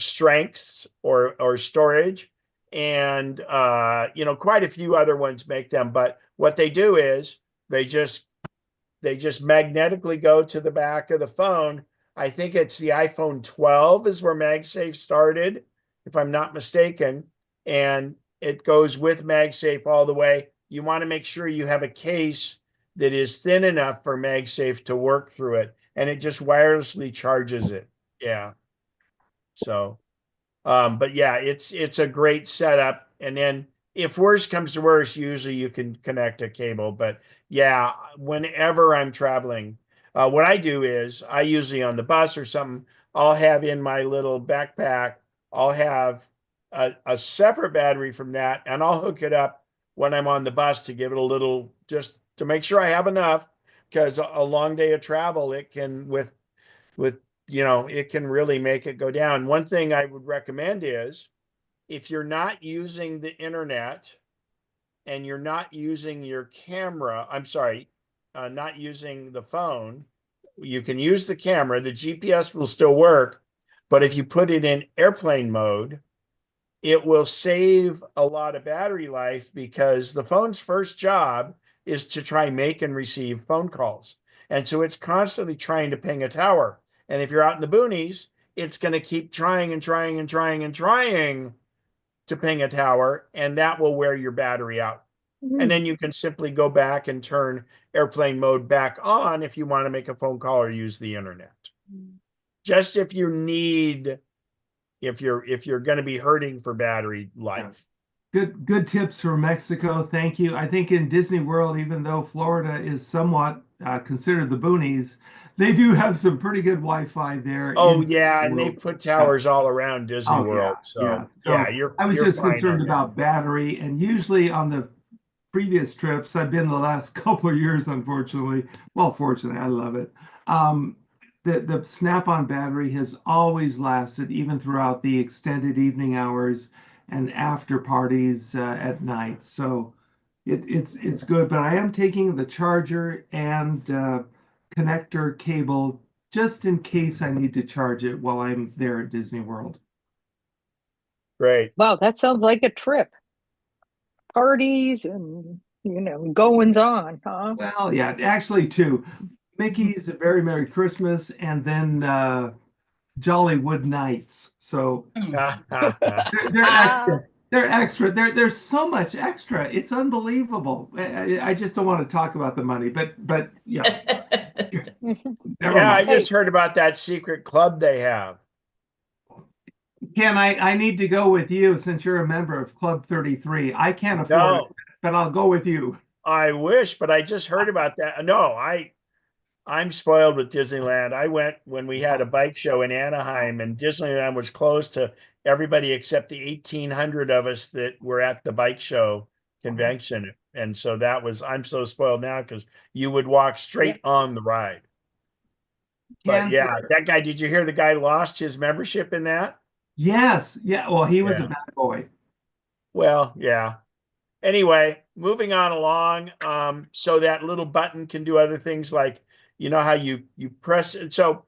Speaker 1: strengths or storage. And, quite a few other ones make them. But what they do is they just magnetically go to the back of the phone. I think it's the iPhone 12 is where MagSafe started, if I'm not mistaken. And it goes with MagSafe all the way. You want to make sure you have a case that is thin enough for MagSafe to work through it. And it just wirelessly charges it. Yeah. So, but yeah, it's a great setup. And then if worse comes to worse, usually you can connect a cable. But yeah, whenever I'm traveling, What I do is I usually on the bus or something, I'll have in my little backpack, I'll have a separate battery from that, and I'll hook it up when I'm on the bus to give it a little, just to make sure I have enough, because a long day of travel, it can with it can really make it go down. One thing I would recommend is if you're not using the internet and you're not using your camera, I'm sorry, not using the phone, you can use the camera. The GPS will still work, but if you put it in airplane mode, it will save a lot of battery life because the phone's first job is to try make and receive phone calls. And so it's constantly trying to ping a tower. And if you're out in the boonies, it's going to keep trying and trying and trying and trying to ping a tower, and that will wear your battery out. And then you can simply go back and turn airplane mode back on if you want to make a phone call or use the internet. Just if you need, if you're going to be hurting for battery life.
Speaker 7: Good tips for Mexico. Thank you. I think in Disney World, even though Florida is somewhat considered the boonies, they do have some pretty good Wi-Fi there.
Speaker 1: Oh
Speaker 7: in
Speaker 1: yeah, and
Speaker 7: Disney
Speaker 1: they've
Speaker 7: World.
Speaker 1: put towers all around Disney
Speaker 7: Oh
Speaker 1: World.
Speaker 7: yeah.
Speaker 1: So
Speaker 7: So
Speaker 1: yeah,
Speaker 7: I was
Speaker 1: you're
Speaker 7: just
Speaker 1: fine
Speaker 7: concerned
Speaker 1: on that.
Speaker 7: about battery, and usually on the previous trips, I've been the last couple of years, unfortunately. Well, fortunately, I love it. The Snap-on battery has always lasted, even throughout the extended evening hours and after parties at night. So it's good. But I am taking the charger and connector cable just in case I need to charge it while I'm there at Disney World.
Speaker 1: Great.
Speaker 2: Wow, that sounds like a trip. Parties and, goings on, huh?
Speaker 7: Well, yeah, actually, too. Mickey's a very Merry Christmas, and then Jollywood Nights. So they're extra. They're extra. There's so much extra. It's unbelievable. I just don't want to talk about the money, but yeah, never
Speaker 1: Yeah, I
Speaker 7: mind.
Speaker 1: just heard about that secret club they have.
Speaker 7: Ken, I need to go with you since you're a member of Club 33. I can't afford it,
Speaker 1: No,
Speaker 7: but I'll go with you.
Speaker 1: I wish, but I just heard about that. No, I'm spoiled with Disneyland. I went when we had a bike show in Anaheim, and Disneyland was closed to everybody except the 1,800 of us that were at the bike show convention. And so I'm so spoiled now because you would walk straight on the ride. But
Speaker 7: Ken,
Speaker 1: yeah, that guy, did you hear the guy lost his membership in that?
Speaker 7: yes, yeah. Well, he was a
Speaker 1: Yeah.
Speaker 7: bad boy.
Speaker 1: Well, yeah. Anyway, moving on along. So that little button can do other things like, how you press it. So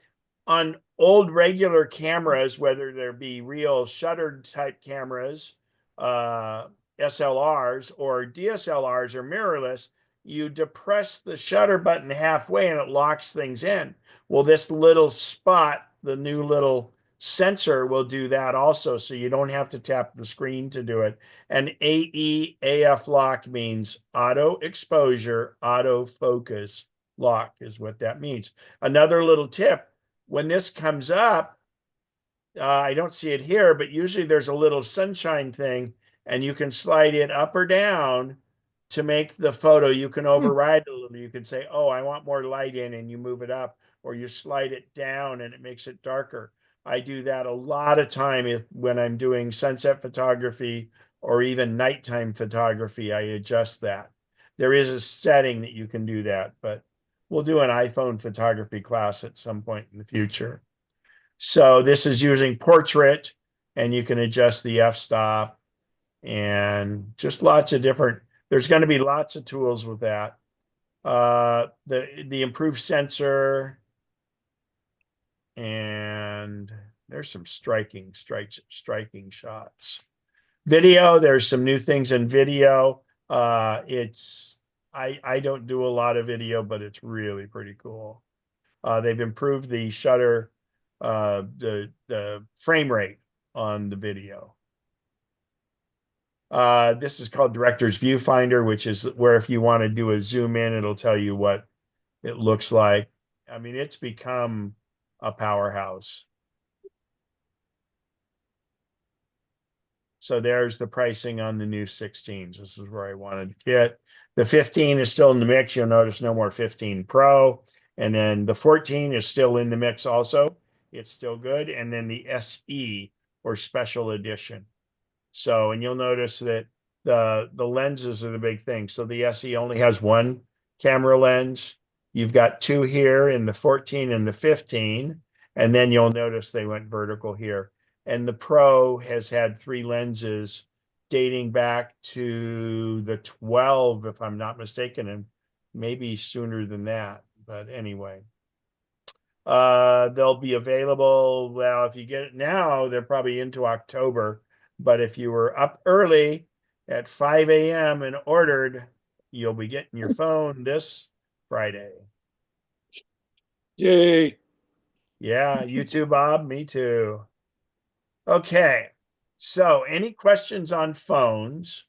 Speaker 1: on old regular cameras, whether there be real shuttered type cameras, SLRs or DSLRs or mirrorless, you depress the shutter button halfway and it locks things in. Well, this little spot, the new little sensor will do that also. So you don't have to tap the screen to do it. And AEAF lock means auto exposure, auto focus lock is what that means. Another little tip, when this comes up, I don't see it here, but usually there's a little sunshine thing and you can slide it up or down to make the photo. You can override a little. You can say, oh, I want more light in, and you move it up, or you slide it down and it makes it darker. I do that a lot of time when I'm doing sunset photography or even nighttime photography. I adjust that. There is a setting that you can do that, but we'll do an iPhone photography class at some point in the future. So this is using portrait, and you can adjust the f-stop and just lots of different, there's going to be lots of tools with that. The improved sensor, and there's some striking shots. Video, there's some new things in video. I don't do a lot of video, but it's really pretty cool. They've improved the shutter, the frame rate on the video. This is called Director's Viewfinder, which is where if you want to do a zoom in, it'll tell you what it looks like. I mean, it's become a powerhouse. So there's the pricing on the new 16s. This is where I wanted to get. The 15 is still in the mix. You'll notice no more 15 Pro. And then the 14 is still in the mix also. It's still good. And then the SE or special edition. So, and you'll notice that the lenses are the big thing. So the SE only has one camera lens. You've got two here in the 14 and the 15. And then you'll notice they went vertical here. And the Pro has had three lenses dating back to the 12, if I'm not mistaken, and maybe sooner than that. But anyway, they'll be available. Well, if you get it now, they're probably into October. But if you were up early at 5 a.m. and ordered, you'll be getting your phone this Friday.
Speaker 6: Yay.
Speaker 1: Yeah, you too, Bob. Me too. Okay. So, any questions on phones?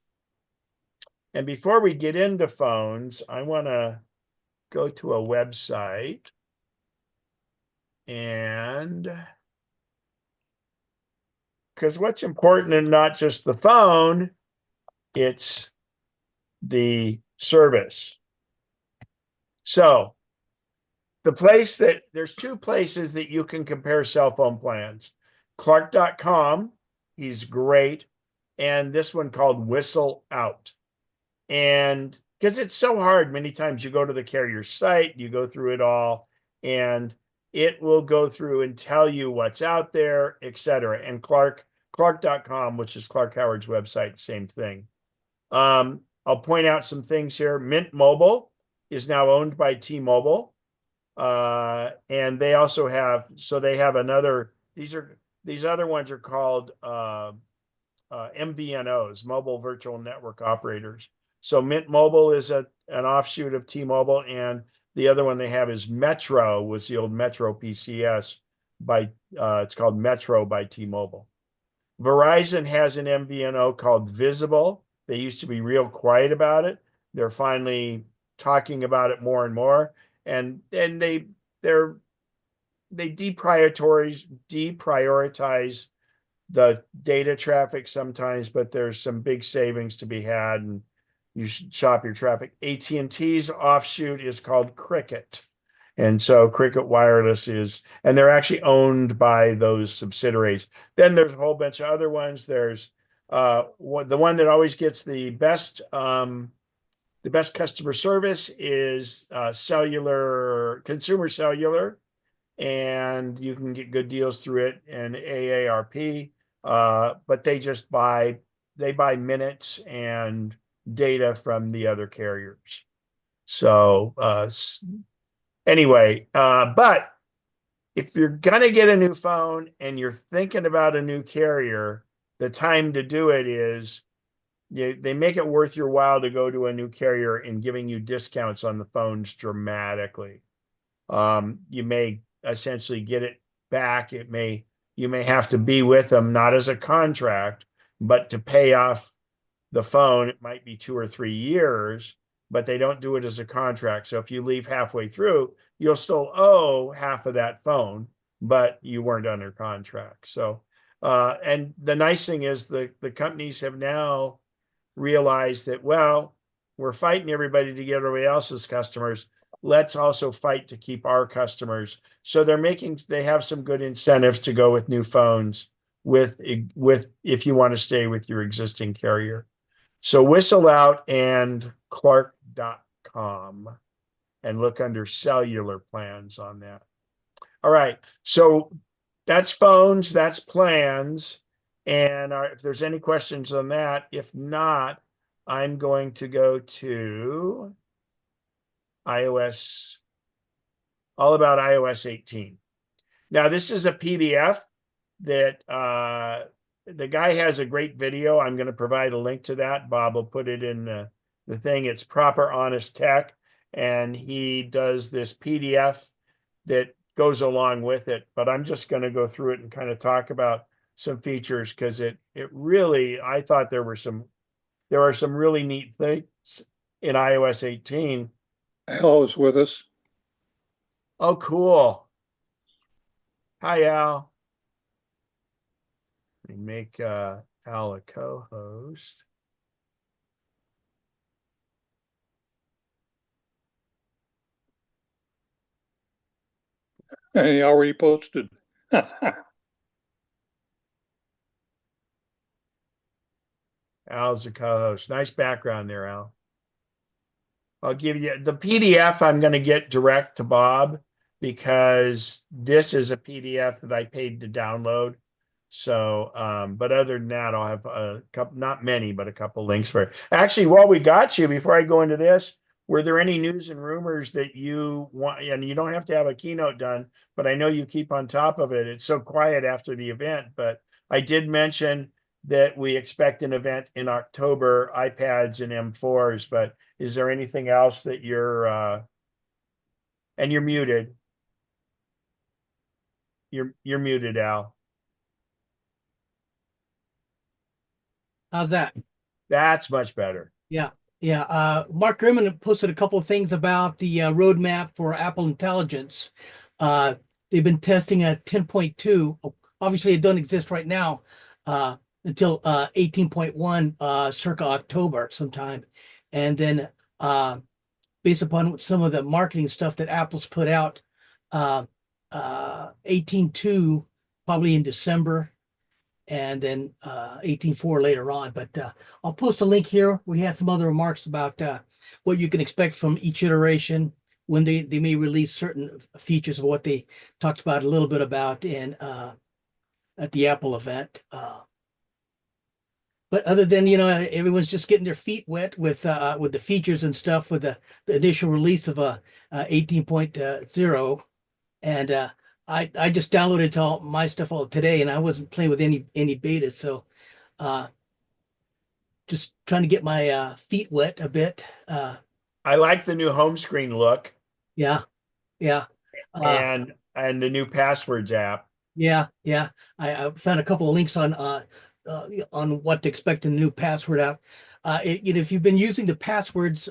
Speaker 1: And before we get into phones, I want to go to a website and because what's important and not just the phone, it's the service. So there's two places that you can compare cell phone plans. Clark.com, he's great. And this one called Whistle Out. And because it's so hard, many times you go to the carrier site, you go through it all, and it will go through and tell you what's out there, etc. And Clark.com, which is Clark Howard's website, same thing. I'll point out some things here. Mint Mobile is now owned by T-Mobile. And they also have, so they have another, these other ones are called MVNOs, mobile virtual network operators. So Mint Mobile is an offshoot of T-Mobile, and the other one they have is Metro, was the old Metro PCS by it's called Metro by T-Mobile. Verizon has an MVNO called Visible. They used to be real quiet about it. They're finally talking about it more and more, and they deprioritize the data traffic sometimes, but there's some big savings to be had, and you should shop your traffic. AT&T's offshoot is called Cricket. And so Cricket Wireless is, and they're actually owned by those subsidiaries. Then there's a whole bunch of other ones. There's the one that always gets the best customer service is Consumer Cellular, and you can get good deals through it, and AARP. But they buy minutes and data from the other carriers. So anyway, but if you're gonna get a new phone and you're thinking about a new carrier, the time to do it is they make it worth your while to go to a new carrier and giving you discounts on the phones dramatically. You may essentially get it back. You may have to be with them, not as a contract, but to pay off the phone. It might be 2 or 3 years, but they don't do it as a contract. So if you leave halfway through, you'll still owe half of that phone, but you weren't under contract. So, and the nice thing is the companies have now realized that, well, we're fighting everybody to get everybody else's customers. Let's also fight to keep our customers. So they have some good incentives to go with new phones with if you want to stay with your existing carrier. So Whistle Out and Clark.com, and look under cellular plans on that. All right, so that's phones, that's plans. And if there's any questions on that, if not, I'm going to go to iOS, all about iOS 18. Now, this is a PDF that the guy has a great video. I'm going to provide a link to that. Bob will put it in the thing. It's Proper Honest Tech, and he does this PDF that goes along with it. But I'm just going to go through it and kind of talk about some features, because it really, I thought there are some really neat things in iOS 18.
Speaker 6: Al is with us.
Speaker 1: Oh, cool. Hi, Al. Let me make Al a co-host.
Speaker 6: And he already posted.
Speaker 1: Al's the co-host. Nice background there, Al. I'll give you the PDF. I'm going to get direct to Bob because this is a PDF that I paid to download. So, but other than that, I'll have a couple, not many, but a couple links for it. Actually, while we got you, before I go into this, were there any news and rumors that you want? And you don't have to have a keynote done, but I know you keep on top of it. It's so quiet after the event, but I did mention that we expect an event in October, iPads and M4s, but is there anything else that you're, and you're muted. You're muted, Al.
Speaker 8: How's that?
Speaker 1: That's much better.
Speaker 8: Yeah. Mark Gurman posted a couple of things about the roadmap for Apple Intelligence. They've been testing a 10.2. Obviously, it doesn't exist right now until 18.1 circa October sometime. And then based upon some of the marketing stuff that Apple's put out, 18.2 probably in December, and then 18.4 later on. But I'll post a link here. We have some other remarks about what you can expect from each iteration, when they may release certain features of what they talked about a little bit about in at the Apple event. But other than, everyone's just getting their feet wet with the features and stuff with the initial release of 18.0. And I just downloaded all my stuff all today, and I wasn't playing with any beta, so just trying to get my feet wet a bit.
Speaker 1: I like the new home screen look.
Speaker 8: Yeah.
Speaker 1: And the new passwords app.
Speaker 8: Yeah. I found a couple of links on what to expect in the new password app. If you've been using the passwords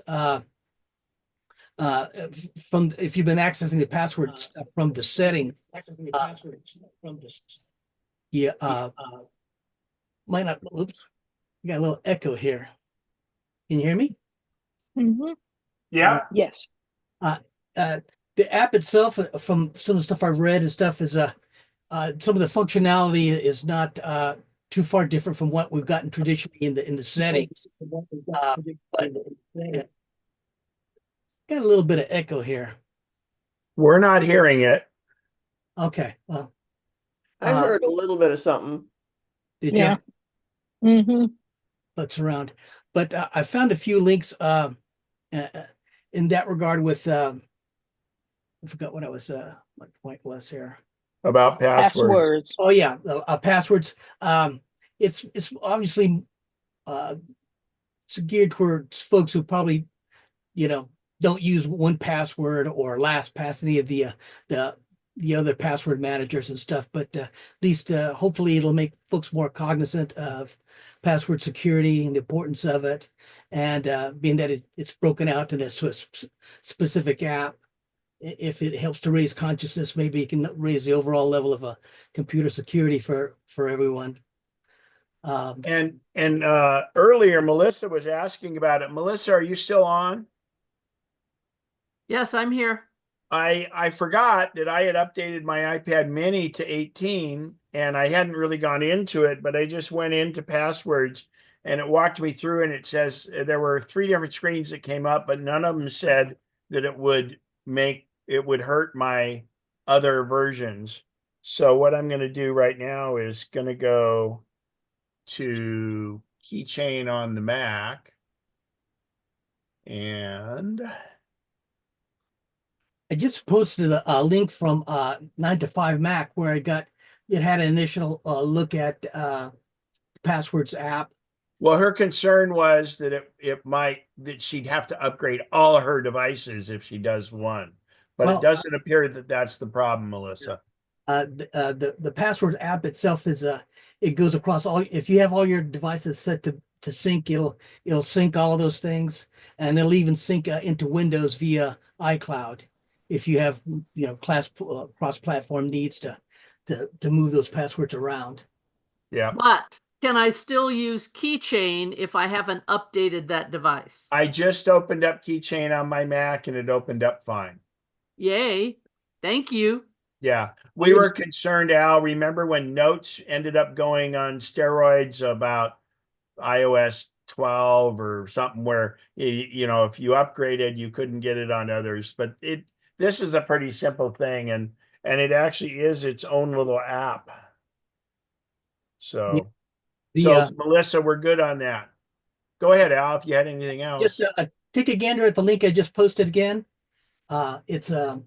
Speaker 8: if you've been accessing the passwords from the settings, might not. Oops, you got a little echo here. Can you hear me?
Speaker 2: Mm-hmm.
Speaker 1: Yeah.
Speaker 2: Yes.
Speaker 8: The app itself, from some of the stuff I've read and stuff, is some of the functionality is not too far different from what we've gotten traditionally in the settings. But got a little bit of echo here.
Speaker 1: We're not hearing it.
Speaker 8: Okay, well,
Speaker 9: I heard a little bit of something.
Speaker 8: did
Speaker 2: Yeah.
Speaker 8: you?
Speaker 2: Mm-hmm.
Speaker 8: Butts around, but I found a few links in that regard with I forgot what my point was here.
Speaker 1: About passwords.
Speaker 8: Oh yeah, passwords. It's obviously it's geared towards folks who probably don't use 1Password or LastPass, any of the other password managers and stuff. But at least hopefully it'll make folks more cognizant of password security and the importance of it, and being that it's broken out in a specific app. If it helps to raise consciousness, maybe it can raise the overall level of computer security for everyone.
Speaker 1: And earlier, Melissa was asking about it. Melissa, are you still on?
Speaker 4: Yes, I'm here.
Speaker 1: I forgot that I had updated my iPad mini to 18 and I hadn't really gone into it, but I just went into passwords and it walked me through, and it says there were 3 different screens that came up, but none of them said that it would hurt my other versions. So what I'm going to do right now is going to go to keychain on the Mac, and
Speaker 8: I just posted a link from 9 to 5 Mac where it had an initial look at Passwords app.
Speaker 1: well, her concern was that that she'd have to upgrade all of her devices if she does one, but it doesn't appear that that's the problem, Melissa.
Speaker 8: The Password app itself is it goes across all. If you have all your devices set to sync, it'll sync all of those things, and it'll even sync into Windows via iCloud if you have cross-platform needs to move those passwords around.
Speaker 1: Yeah.
Speaker 4: But can I still use Keychain if I haven't updated that device?
Speaker 1: I just opened up keychain on my Mac and it opened up fine.
Speaker 4: Yay. Thank you.
Speaker 1: Yeah, we were concerned, Al. Remember when Notes ended up going on steroids about iOS 12 or something where you know if you upgraded you couldn't get it on others, but this is a pretty simple thing, and it actually is its own little app.
Speaker 8: Yeah,
Speaker 1: So
Speaker 8: the
Speaker 1: Melissa, we're good on that. Go ahead, Al, if you had anything else.
Speaker 8: just take a gander at the link I just posted again. It's a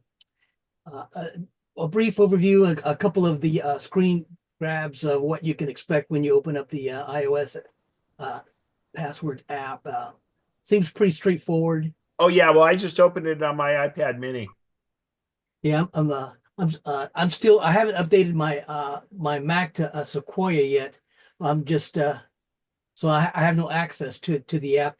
Speaker 8: brief overview, a couple of the screen grabs of what you can expect when you open up the iOS password app. Seems pretty straightforward.
Speaker 1: Oh yeah, well I just opened it on my iPad mini.
Speaker 8: Yeah, I'm still, I haven't updated my Mac to Sequoia yet. I'm just so I have no access to the app.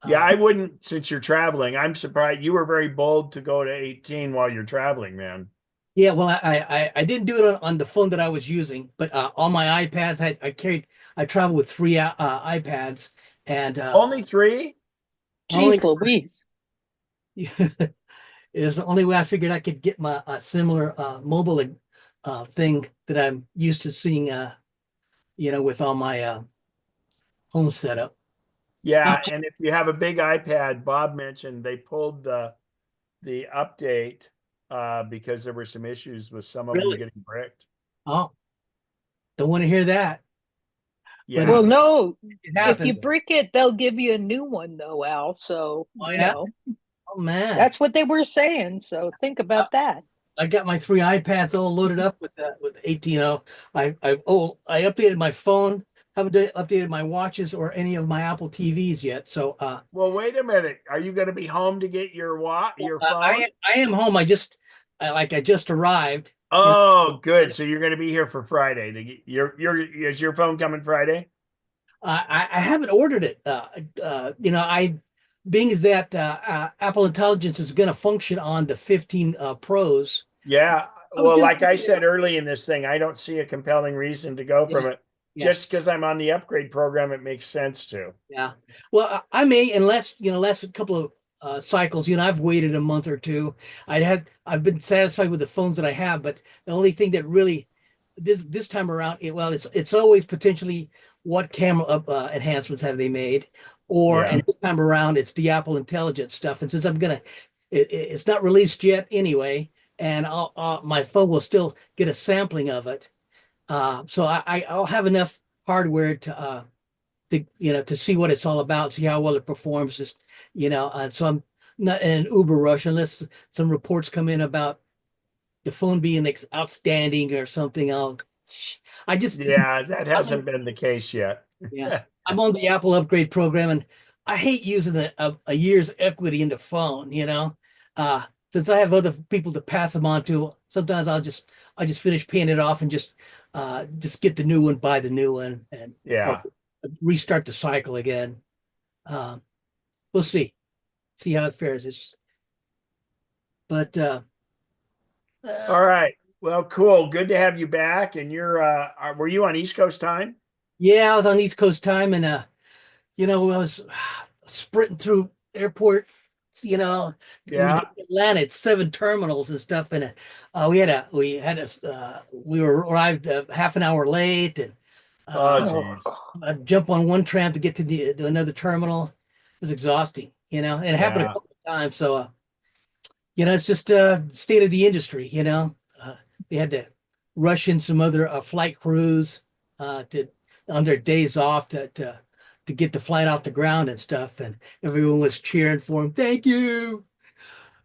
Speaker 1: Yeah, I wouldn't, since you're traveling. I'm surprised you were very bold to go to 18 while you're traveling, man.
Speaker 8: Yeah, well, I didn't do it on the phone that I was using, but on my iPads, I travel with three iPads, and
Speaker 1: Only 3?
Speaker 8: only
Speaker 10: Jeez Louise.
Speaker 8: is the only way I figured I could get my similar mobile thing that I'm used to seeing, with all my home setup.
Speaker 1: Yeah, and if you have a big iPad, Bob mentioned they pulled the update because there were some issues with some of them
Speaker 8: Really?
Speaker 1: getting bricked.
Speaker 8: Oh, don't want to hear that.
Speaker 1: Yeah.
Speaker 10: Well, no,
Speaker 8: It
Speaker 10: if you
Speaker 8: happens.
Speaker 10: brick it, they'll give you a new one though, Al. So,
Speaker 8: Oh,
Speaker 10: you
Speaker 8: yeah?
Speaker 10: know,
Speaker 8: Oh man,
Speaker 10: that's what they were saying. So think about that.
Speaker 8: I got my three iPads all loaded up with 18. I updated my phone. Haven't updated my watches or any of my Apple TVs yet. So
Speaker 1: Well, wait a minute. Are you going to be home to get your phone?
Speaker 8: I am home. I just arrived.
Speaker 1: Oh, good. So you're going to be here for Friday to get is your phone coming Friday?
Speaker 8: I haven't ordered it. I being as that Apple Intelligence is going to function on the 15 Pros.
Speaker 1: Yeah.
Speaker 8: I was
Speaker 1: Well,
Speaker 8: gonna
Speaker 1: like I
Speaker 8: figure it
Speaker 1: said early in this thing, I don't see a compelling reason to go
Speaker 8: Yeah,
Speaker 1: from it.
Speaker 8: yeah.
Speaker 1: Just because I'm on the upgrade program, it makes sense to.
Speaker 8: Yeah. Well, I may, unless, last couple of cycles, I've waited a month or two. I've been satisfied with the phones that I have, but the only thing that really this time around, it's always potentially what camera enhancements have they made,
Speaker 1: Yeah.
Speaker 8: and this time around it's the Apple Intelligence stuff. And since it's not released yet anyway, and my phone will still get a sampling of it. So I'll have enough hardware to see what it's all about, see how well it performs. And so I'm not in an uber rush unless some reports come in about the phone being outstanding or something. I just,
Speaker 1: Yeah, that
Speaker 8: I'm
Speaker 1: hasn't
Speaker 8: on,
Speaker 1: been the case yet.
Speaker 8: yeah, I'm on the Apple upgrade program, and I hate using a year's equity in the phone. Since I have other people to pass them on to, sometimes I just finish paying it off and just get the new one, buy the new one, and or
Speaker 1: Yeah.
Speaker 8: restart the cycle again. We'll see how it fares. But
Speaker 1: All right. Well, cool. Good to have you back. And were you on East Coast time?
Speaker 8: yeah, I was on East Coast time, and I was sprinting through airport. When you
Speaker 1: Yeah.
Speaker 8: get to Atlanta, it's 7 terminals and stuff, and we were arrived half an hour late, and
Speaker 1: Oh,
Speaker 8: uh,
Speaker 1: geez.
Speaker 8: I'd jump on one tram to get to another terminal. It was exhausting, and it happened a
Speaker 1: Yeah.
Speaker 8: couple of times. So it's just state of the industry. They had to rush in some other flight crews to on their days off to get the flight off the ground and stuff, and everyone was cheering for him. Thank you.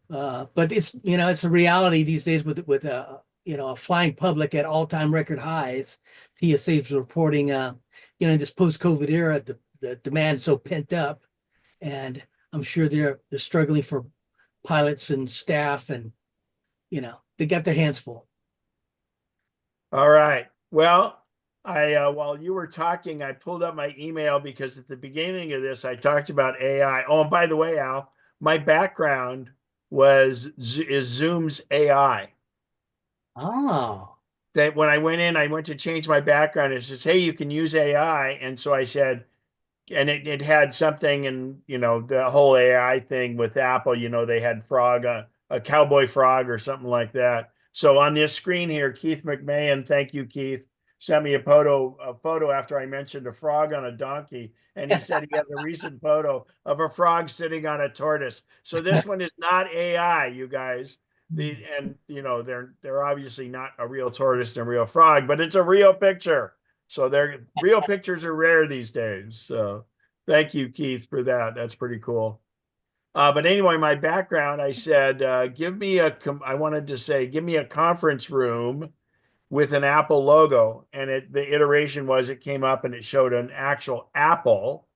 Speaker 8: But it's a reality these days with a flying public at all-time record highs. TSA is reporting, in this post-COVID era, the demand is so pent up, and I'm sure they're struggling for pilots and staff, and they got their hands full.
Speaker 1: All right. Well, while you were talking, I pulled up my email because at the beginning of this, I talked about AI. Oh, and by the way, Al, my background is Zoom's AI.
Speaker 8: Oh,
Speaker 1: That when I went to change my background. It says, "Hey, you can use AI," and so I said, and it had something, and the whole AI thing with Apple. They had a cowboy frog or something like that. So on this screen here, Keith McMahon, thank you, Keith, sent me a photo after I mentioned a frog on a donkey, and he said he has a recent photo of a frog sitting on a tortoise. So this one is not AI, you guys. And you know, they're obviously not a real tortoise and a real frog, but it's a real picture. So real pictures are rare these days. So thank you, Keith, for that. That's pretty cool. But anyway, my background, I said, I wanted to say, give me a conference room with an Apple logo. And the iteration was it came up and it showed an actual apple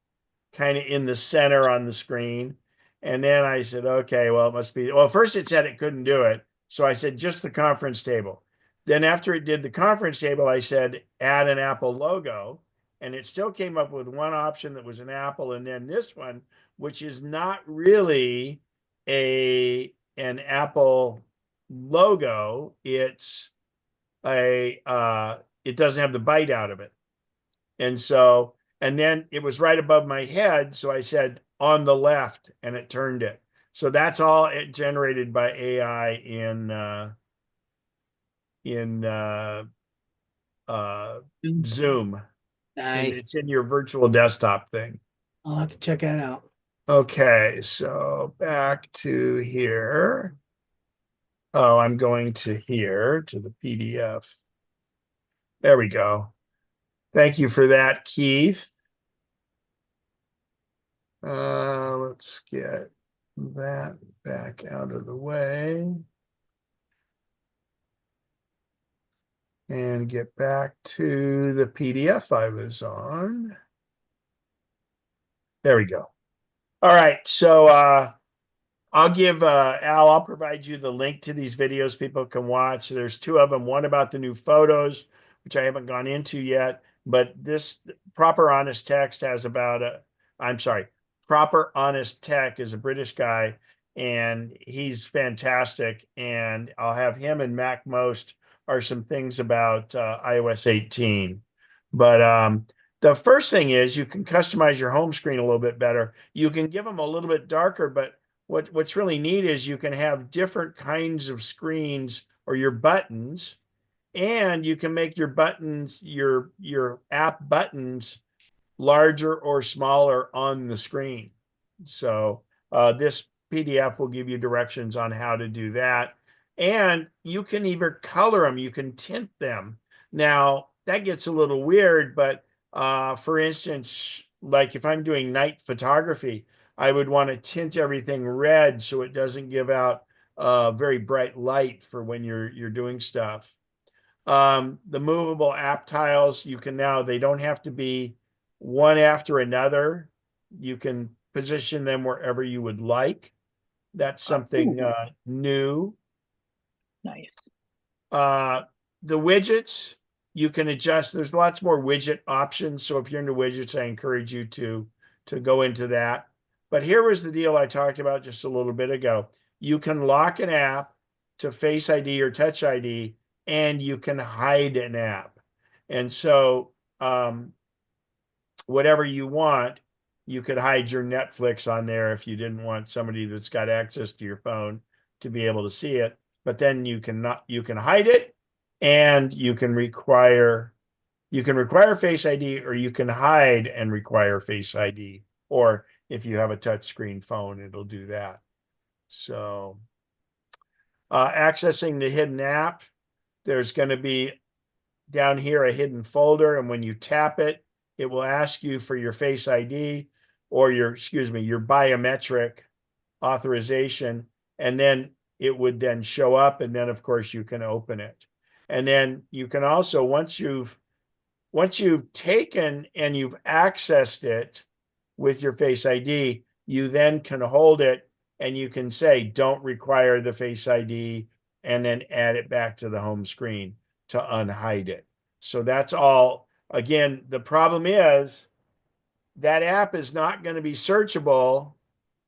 Speaker 1: kind of in the center on the screen. And then I said, okay, well, it must be, well, first it said it couldn't do it. So I said, just the conference table. Then after it did the conference table, I said, add an Apple logo. And it still came up with one option that was an apple. And then this one, which is not really an Apple logo. It's it doesn't have the bite out of it. And so, and then it was right above my head. So I said on the left and it turned it. So that's all it generated by AI in Zoom. And
Speaker 8: Nice.
Speaker 1: it's in your virtual desktop thing.
Speaker 8: I'll have to check that out.
Speaker 1: Okay, so back to here. Oh, I'm going to here to the PDF. There we go. Thank you for that, Keith. Let's get that back out of the way. And get back to the PDF I was on. There we go. All right, so I'll give Al, I'll provide you the link to these videos people can watch. There's two of them, one about the new photos, which I haven't gone into yet, but this Proper Honest Text has about I'm sorry, Proper Honest Tech is a British guy and he's fantastic. And I'll have him and Mac Most are some things about iOS 18. But the first thing is you can customize your home screen a little bit better. You can give them a little bit darker, but what's really neat is you can have different kinds of screens or your buttons, and you can make your buttons, your app buttons larger or smaller on the screen. So this PDF will give you directions on how to do that. And you can either color them, you can tint them. Now, that gets a little weird, but for instance, like if I'm doing night photography, I would want to tint everything red so it doesn't give out very bright light for when you're doing stuff. The movable app tiles, you can now, they don't have to be one after another. You can position them wherever you would like. That's something new.
Speaker 10: Nice.
Speaker 1: The widgets, you can adjust. There's lots more widget options. So if you're into widgets, I encourage you to go into that. But here was the deal I talked about just a little bit ago. You can lock an app to Face ID or Touch ID, and you can hide an app. And so whatever you want, you could hide your Netflix on there if you didn't want somebody that's got access to your phone to be able to see it. But then you can hide it, and you can require Face ID, or you can hide and require Face ID. Or if you have a touchscreen phone, it'll do that. So accessing the hidden app, there's going to be down here a hidden folder, and when you tap it, it will ask you for your Face ID or your biometric authorization, and then it would then show up, and then of course you can open it. And then you can also, once you've taken and you've accessed it with your Face ID, you then can hold it and you can say, don't require the Face ID, and then add it back to the home screen to unhide it. So that's all. Again, the problem is that app is not going to be searchable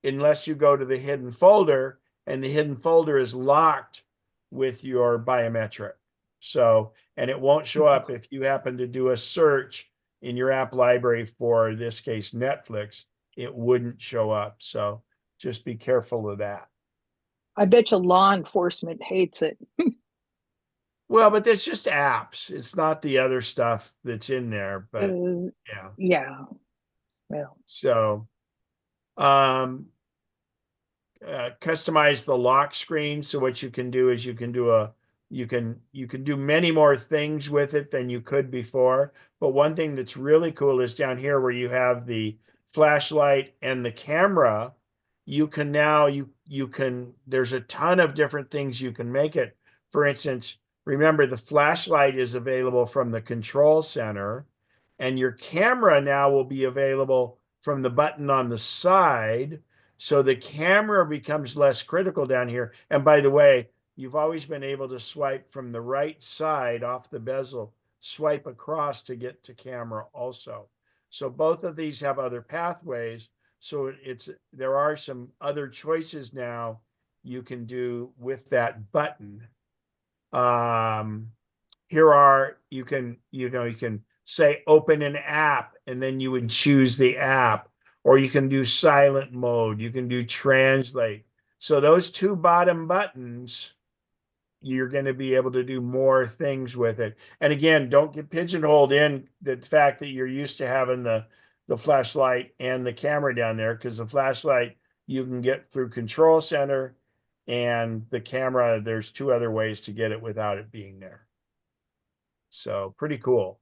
Speaker 1: unless you go to the hidden folder, and the hidden folder is locked with your biometric. So, and it won't show up if you happen to do a search in your app library for this case, Netflix, it wouldn't show up. So just be careful of that.
Speaker 10: I bet you law enforcement hates it.
Speaker 1: Well, but that's just apps. It's not the other stuff that's in there, but
Speaker 10: Uh,
Speaker 1: yeah.
Speaker 10: yeah. Well,
Speaker 1: So, um, customize the lock screen. So what you can do is you can do many more things with it than you could before. But one thing that's really cool is down here where you have the flashlight and the camera. You can now you can there's a ton of different things you can make it. For instance, remember the flashlight is available from the control center, and your camera now will be available from the button on the side. So the camera becomes less critical down here. And by the way, you've always been able to swipe from the right side off the bezel, swipe across to get to camera also. So both of these have other pathways. So there are some other choices now you can do with that button. Here are, you can say open an app and then you would choose the app, or you can do silent mode, you can do translate. So those two bottom buttons, you're going to be able to do more things with it. And again, don't get pigeonholed in the fact that you're used to having the flashlight and the camera down there, because the flashlight you can get through Control Center, and the camera, there's two other ways to get it without it being there. So pretty cool.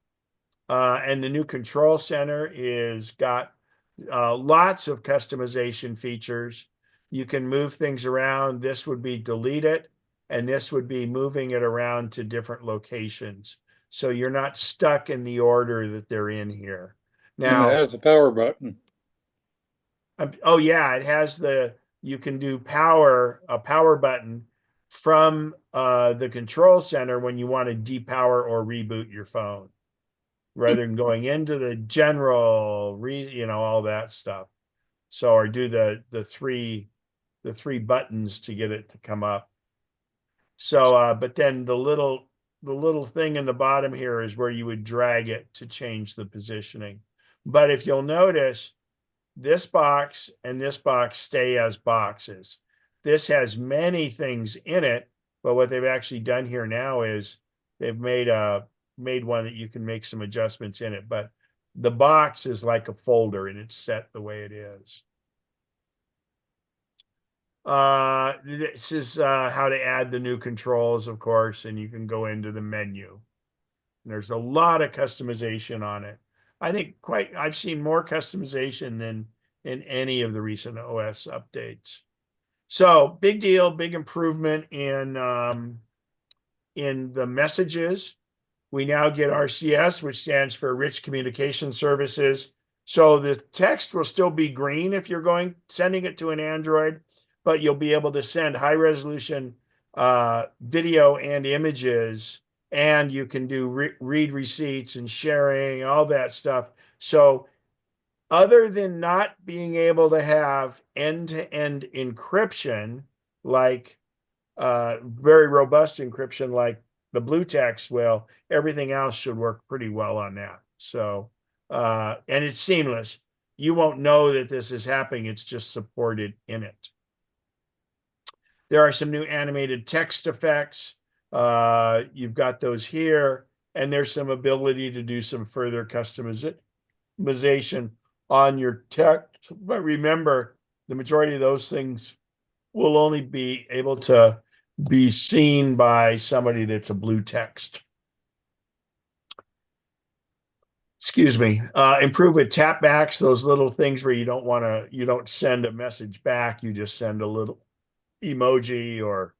Speaker 1: And the new Control Center is got lots of customization features. You can move things around. This would be delete it, and this would be moving it around to different locations. So you're not stuck in the order that they're in here.
Speaker 6: And it
Speaker 1: Now,
Speaker 6: has a power button.
Speaker 1: oh yeah, it has you can do a power button from the control center when you want to depower or reboot your phone, rather than going into the general, all that stuff. So, or do the three buttons to get it to come up. So, but then the little thing in the bottom here is where you would drag it to change the positioning. But if you'll notice, this box and this box stay as boxes. This has many things in it, but what they've actually done here now is they've made one that you can make some adjustments in it. But the box is like a folder and it's set the way it is. This is how to add the new controls, of course, and you can go into the menu. And there's a lot of customization on it. I think I've seen more customization than in any of the recent OS updates. So big deal, big improvement in the messages. We now get RCS, which stands for Rich Communication Services. So the text will still be green if you're sending it to an Android, but you'll be able to send high resolution video and images, and you can do read receipts and sharing, all that stuff. So other than not being able to have end-to-end encryption, like very robust encryption like the blue text will, everything else should work pretty well on that. So, and it's seamless. You won't know that this is happening. It's just supported in it. There are some new animated text effects. You've got those here, and there's some ability to do some further customization on your text. But remember, the majority of those things will only be able to be seen by somebody that's a blue text. Excuse me. Improve with tapbacks, those little things where you don't send a message back, you just send a little emoji or,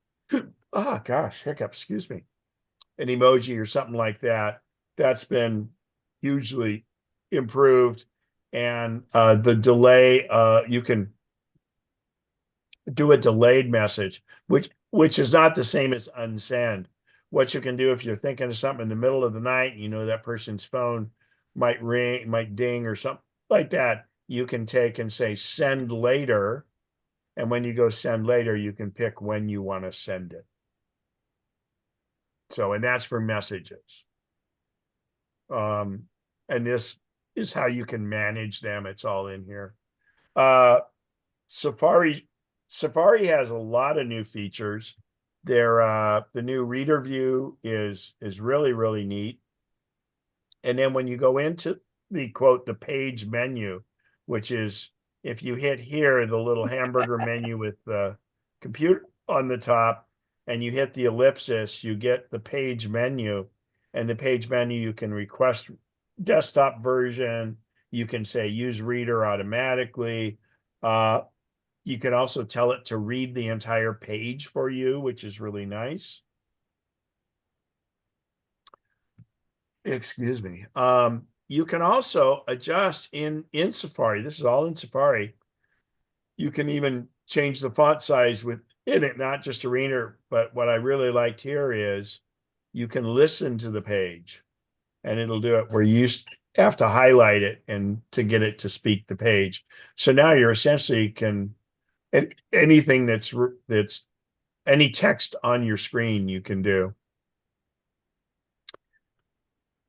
Speaker 1: oh gosh, hiccup, excuse me, an emoji or something like that. That's been hugely improved. And the delay, you can do a delayed message, which is not the same as unsend. What you can do if you're thinking of something in the middle of the night, that person's phone might ring, might ding or something like that, you can take and say send later. And when you go send later, you can pick when you want to send it. So, and that's for messages. And this is how you can manage them. It's all in here. Safari has a lot of new features. The new reader view is really, really neat. And then when you go into the quote, the page menu, which is if you hit here, the little hamburger menu with the computer on the top, and you hit the ellipsis, you get the page menu. And the page menu, you can request desktop version. You can say use reader automatically. You can also tell it to read the entire page for you, which is really nice. Excuse me. You can also adjust in Safari. This is all in Safari. You can even change the font size within it, not just a reader. But what I really liked here is you can listen to the page, and it'll do it where you used to have to highlight it and to get it to speak the page. So now you're essentially can anything that's any text on your screen you can do.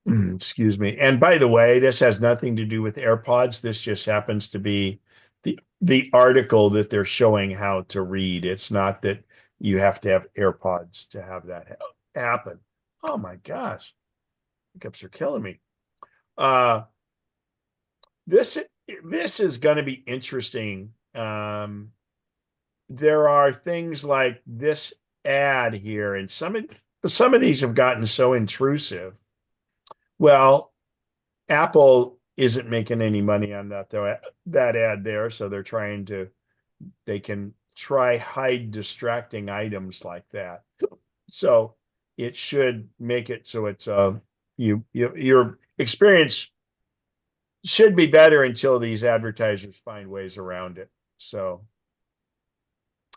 Speaker 1: Excuse me. And by the way, this has nothing to do with AirPods. This just happens to be the article that they're showing how to read. It's not that you have to have AirPods to have that happen. Oh my gosh. Hiccups are killing me. This is going to be interesting. There are things like this ad here, and some of these have gotten so intrusive. Well, Apple isn't making any money on that though, that ad there, so they can try hide distracting items like that. So it should make it so it's your experience should be better until these advertisers find ways around it. So,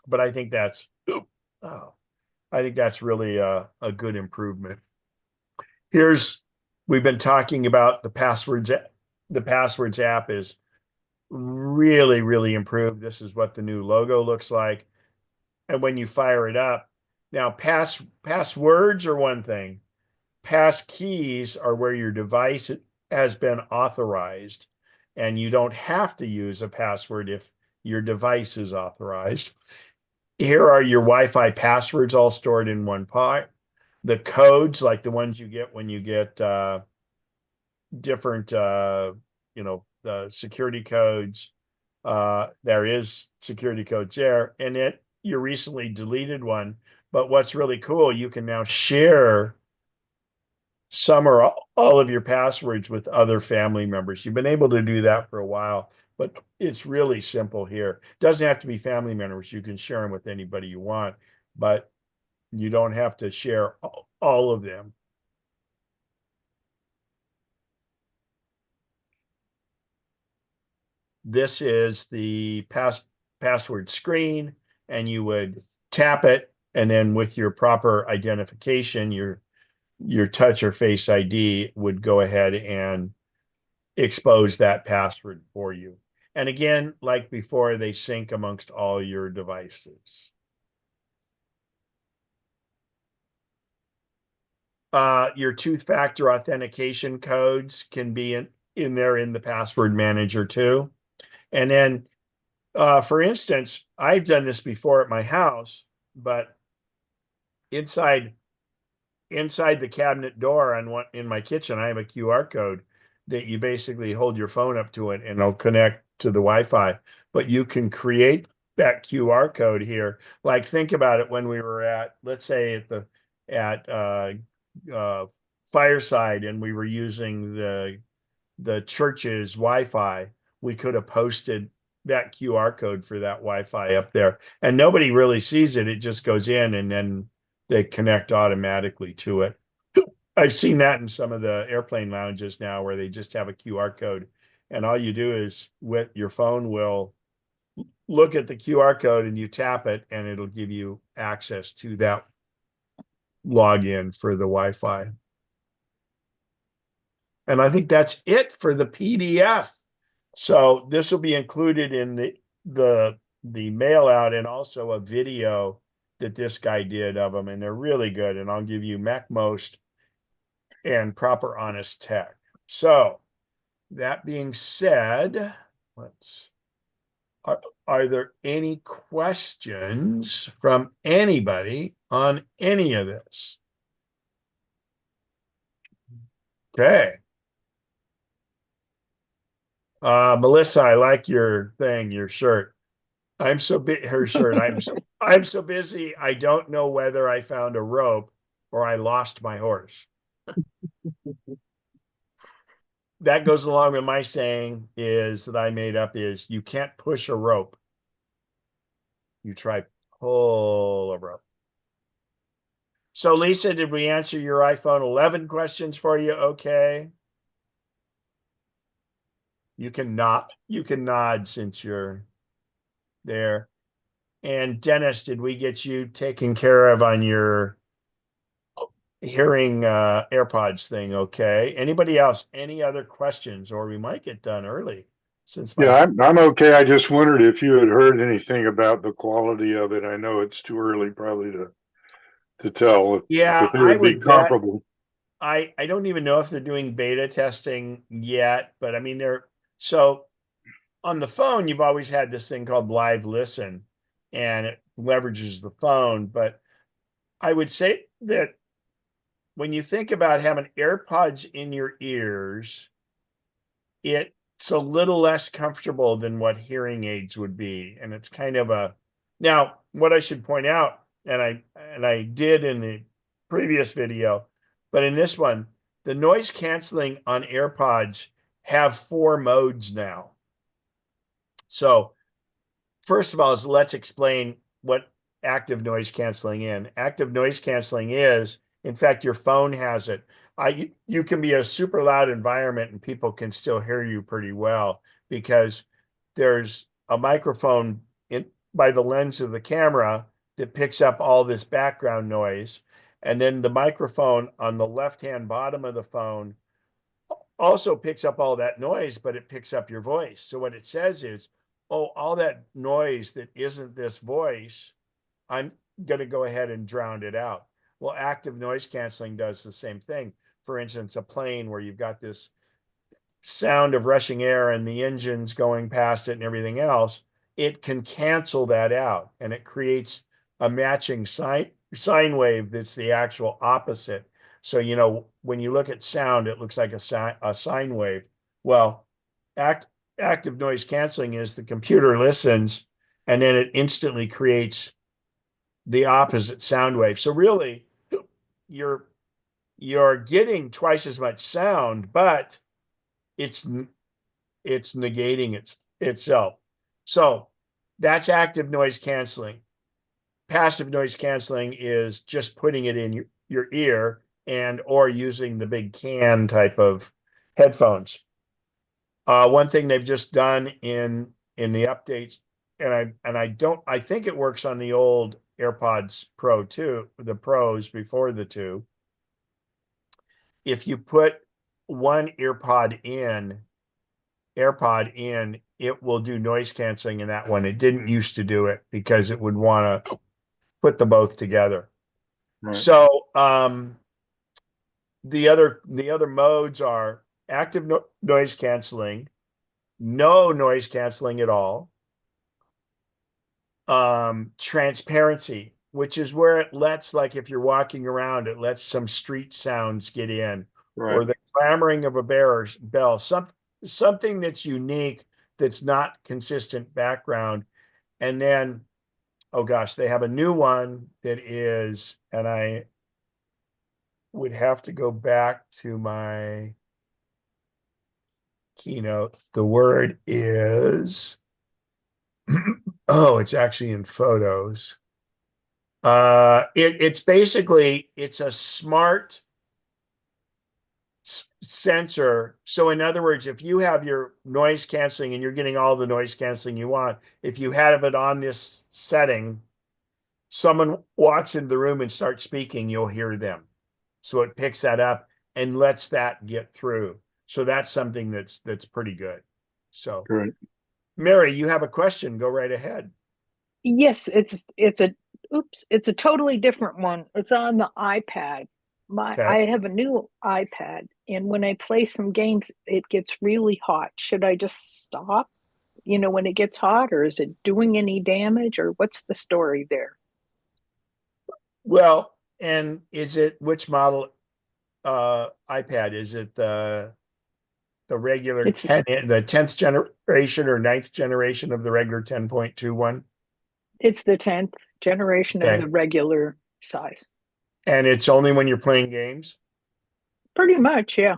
Speaker 1: but I think that's really a good improvement. We've been talking about the passwords. The passwords app is really, really improved. This is what the new logo looks like. And when you fire it up, now passwords are one thing. Pass keys are where your device has been authorized, and you don't have to use a password if your device is authorized. Here are your Wi-Fi passwords all stored in one part. The codes, like the ones you get when you get different, the security codes. There is security codes there, and you recently deleted one. But what's really cool, you can now share some or all of your passwords with other family members. You've been able to do that for a while, but it's really simple here. It doesn't have to be family members. You can share them with anybody you want, but you don't have to share all of them. This is the password screen, and you would tap it, and then with your proper identification, your touch or face ID would go ahead and expose that password for you. And again, like before, they sync amongst all your devices. Your two-factor authentication codes can be in there in the password manager too. And then, for instance, I've done this before at my house, but inside the cabinet door in my kitchen, I have a QR code that you basically hold your phone up to it and it'll connect to the Wi-Fi. But you can create that QR code here. Like, think about it when we were let's say at Fireside, and we were using the church's Wi-Fi. We could have posted that QR code for that Wi-Fi up there, and nobody really sees it. It just goes in, and then they connect automatically to it. I've seen that in some of the airplane lounges now where they just have a QR code, and all you do is with your phone will look at the QR code and you tap it, and it'll give you access to that login for the Wi-Fi. And I think that's it for the PDF. So this will be included in the mail out, and also a video that this guy did of them, and they're really good. And I'll give you MacMost and Proper Honest Tech. So that being said, are there any questions from anybody on any of this? Okay. Melissa, I like your thing, your shirt. Her shirt. I'm so busy. I don't know whether I found a rope or I lost my horse. That goes along with my saying is that I made up is you can't push a rope. You try pull a rope. So Lisa, did we answer your iPhone 11 questions for you? Okay. You can nod since you're there. And Dennis, did we get you taken care of on your hearing AirPods thing? Okay. Anybody else? Any other questions? Or we might get done early since my
Speaker 3: Yeah, I'm okay. I just wondered if you had heard anything about the quality of it. I know it's too early probably to tell
Speaker 1: yeah,
Speaker 3: if it
Speaker 1: I
Speaker 3: would be
Speaker 1: would bet
Speaker 3: comparable.
Speaker 1: I don't even know if they're doing beta testing yet, but I mean they're so on the phone, you've always had this thing called Live Listen, and it leverages the phone. But I would say that when you think about having AirPods in your ears, it's a little less comfortable than what hearing aids would be. And it's kind of a now what I should point out, and I did in the previous video, but in this one, the noise canceling on AirPods have 4 modes now. So first of all, let's explain what active noise canceling is. Active noise canceling is, in fact, your phone has it. You can be a super loud environment and people can still hear you pretty well because there's a microphone by the lens of the camera that picks up all this background noise. And then the microphone on the left-hand bottom of the phone also picks up all that noise, but it picks up your voice. So what it says is, oh, all that noise that isn't this voice, I'm going to go ahead and drown it out. Well, active noise canceling does the same thing. For instance, a plane where you've got this sound of rushing air and the engines going past it and everything else, it can cancel that out and it creates a matching sine wave that's the actual opposite. So, you know, when you look at sound, it looks like a sine wave. Well, active noise canceling is the computer listens and then it instantly creates the opposite sound wave. So really, you're getting twice as much sound, but it's negating itself. So that's active noise canceling. Passive noise canceling is just putting it in your ear and or using the big can type of headphones. One thing they've just done in the updates, and I think it works on the old AirPods Pro too, the Pros before the two. If you put one AirPod in, it will do noise canceling in that one. It didn't used to do it because it would want to put them both together.
Speaker 3: Right.
Speaker 1: So the other modes are active noise canceling, no noise canceling at all, transparency, which is where it lets, like if you're walking around, it lets some street sounds get in, or
Speaker 3: Right.
Speaker 1: the clamoring of a bell, something that's unique, that's not consistent background. And then, oh gosh, they have a new one that is, and I would have to go back to my keynote. The word is, oh, it's actually in photos. It's basically, it's a smart sensor. So in other words, if you have your noise canceling and you're getting all the noise canceling you want, if you have it on this setting, someone walks into the room and starts speaking, you'll hear them. So it picks that up and lets that get through. So that's something that's pretty good. So
Speaker 3: Great.
Speaker 1: Mary, you have a question, go right ahead.
Speaker 10: Yes, it's a totally different one. It's on the iPad.
Speaker 1: Okay.
Speaker 10: I have a new iPad, and when I play some games, it gets really hot. Should I just stop you know, when it gets hot, or is it doing any damage, or what's the story there?
Speaker 1: Well, and is it which model iPad? Is it the regular
Speaker 10: It's
Speaker 1: 10th generation or 9th generation of the regular 10.2 one?
Speaker 10: it's the 10th generation of
Speaker 1: Okay.
Speaker 10: the regular size.
Speaker 1: And it's only when you're playing games?
Speaker 10: Pretty much, yeah.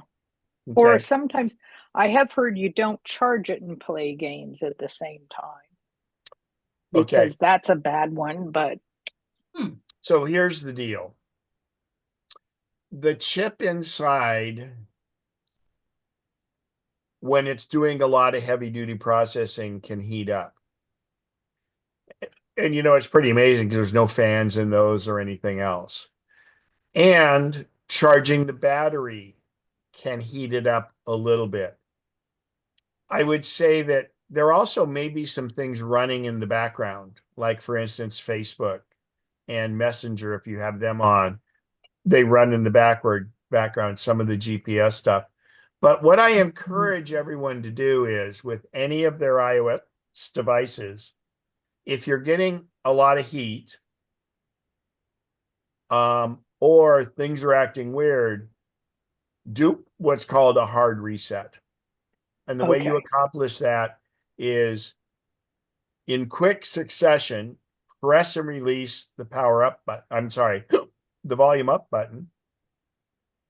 Speaker 10: Or
Speaker 1: Okay.
Speaker 10: sometimes I have heard you don't charge it and play games at the same time,
Speaker 1: Okay.
Speaker 10: because that's a bad one, but
Speaker 1: So here's the deal. The chip inside, when it's doing a lot of heavy duty processing, can heat up. And you know, it's pretty amazing because there's no fans in those or anything else. And charging the battery can heat it up a little bit. I would say that there also may be some things running in the background, like for instance, Facebook and Messenger. If you have them on, they run in the background, some of the GPS stuff. But what I encourage everyone to do is with any of their iOS devices, if you're getting a lot of heat, or things are acting weird, do what's called a hard reset. And the way you
Speaker 10: okay.
Speaker 1: accomplish that is in quick succession, press and release the power up button. I'm sorry, the volume up button.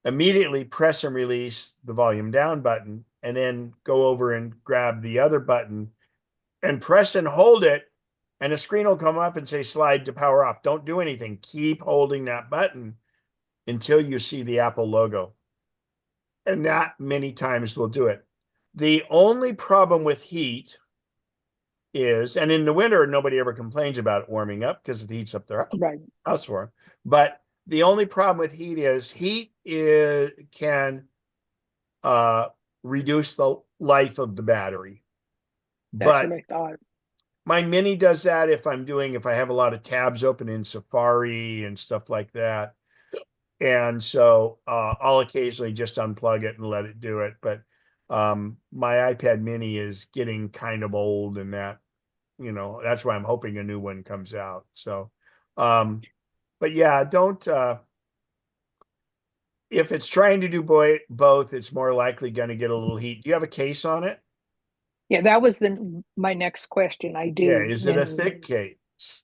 Speaker 1: Immediately press and release the volume down button, and then go over and grab the other button and press and hold it. And a screen will come up and say slide to power off. Don't do anything. Keep holding that button until you see the Apple logo. And that many times will do it. The only problem with heat is, and in the winter, nobody ever complains about it warming up because it heats up their
Speaker 10: Right.
Speaker 1: house for them. But the only problem with heat can reduce the life of the battery.
Speaker 10: That's
Speaker 1: But
Speaker 10: what I thought.
Speaker 1: my Mini does that if I have a lot of tabs open in Safari and stuff like that. And so I'll occasionally just unplug it and let it do it. But my iPad Mini is getting kind of old, and that's why I'm hoping a new one comes out. So, but yeah, don't, if it's trying to do both, it's more likely going to get a little heat. Do you have a case on it?
Speaker 10: Yeah, that was my next question. I
Speaker 1: Yeah.
Speaker 10: do.
Speaker 1: Is it a
Speaker 10: And
Speaker 1: thick case?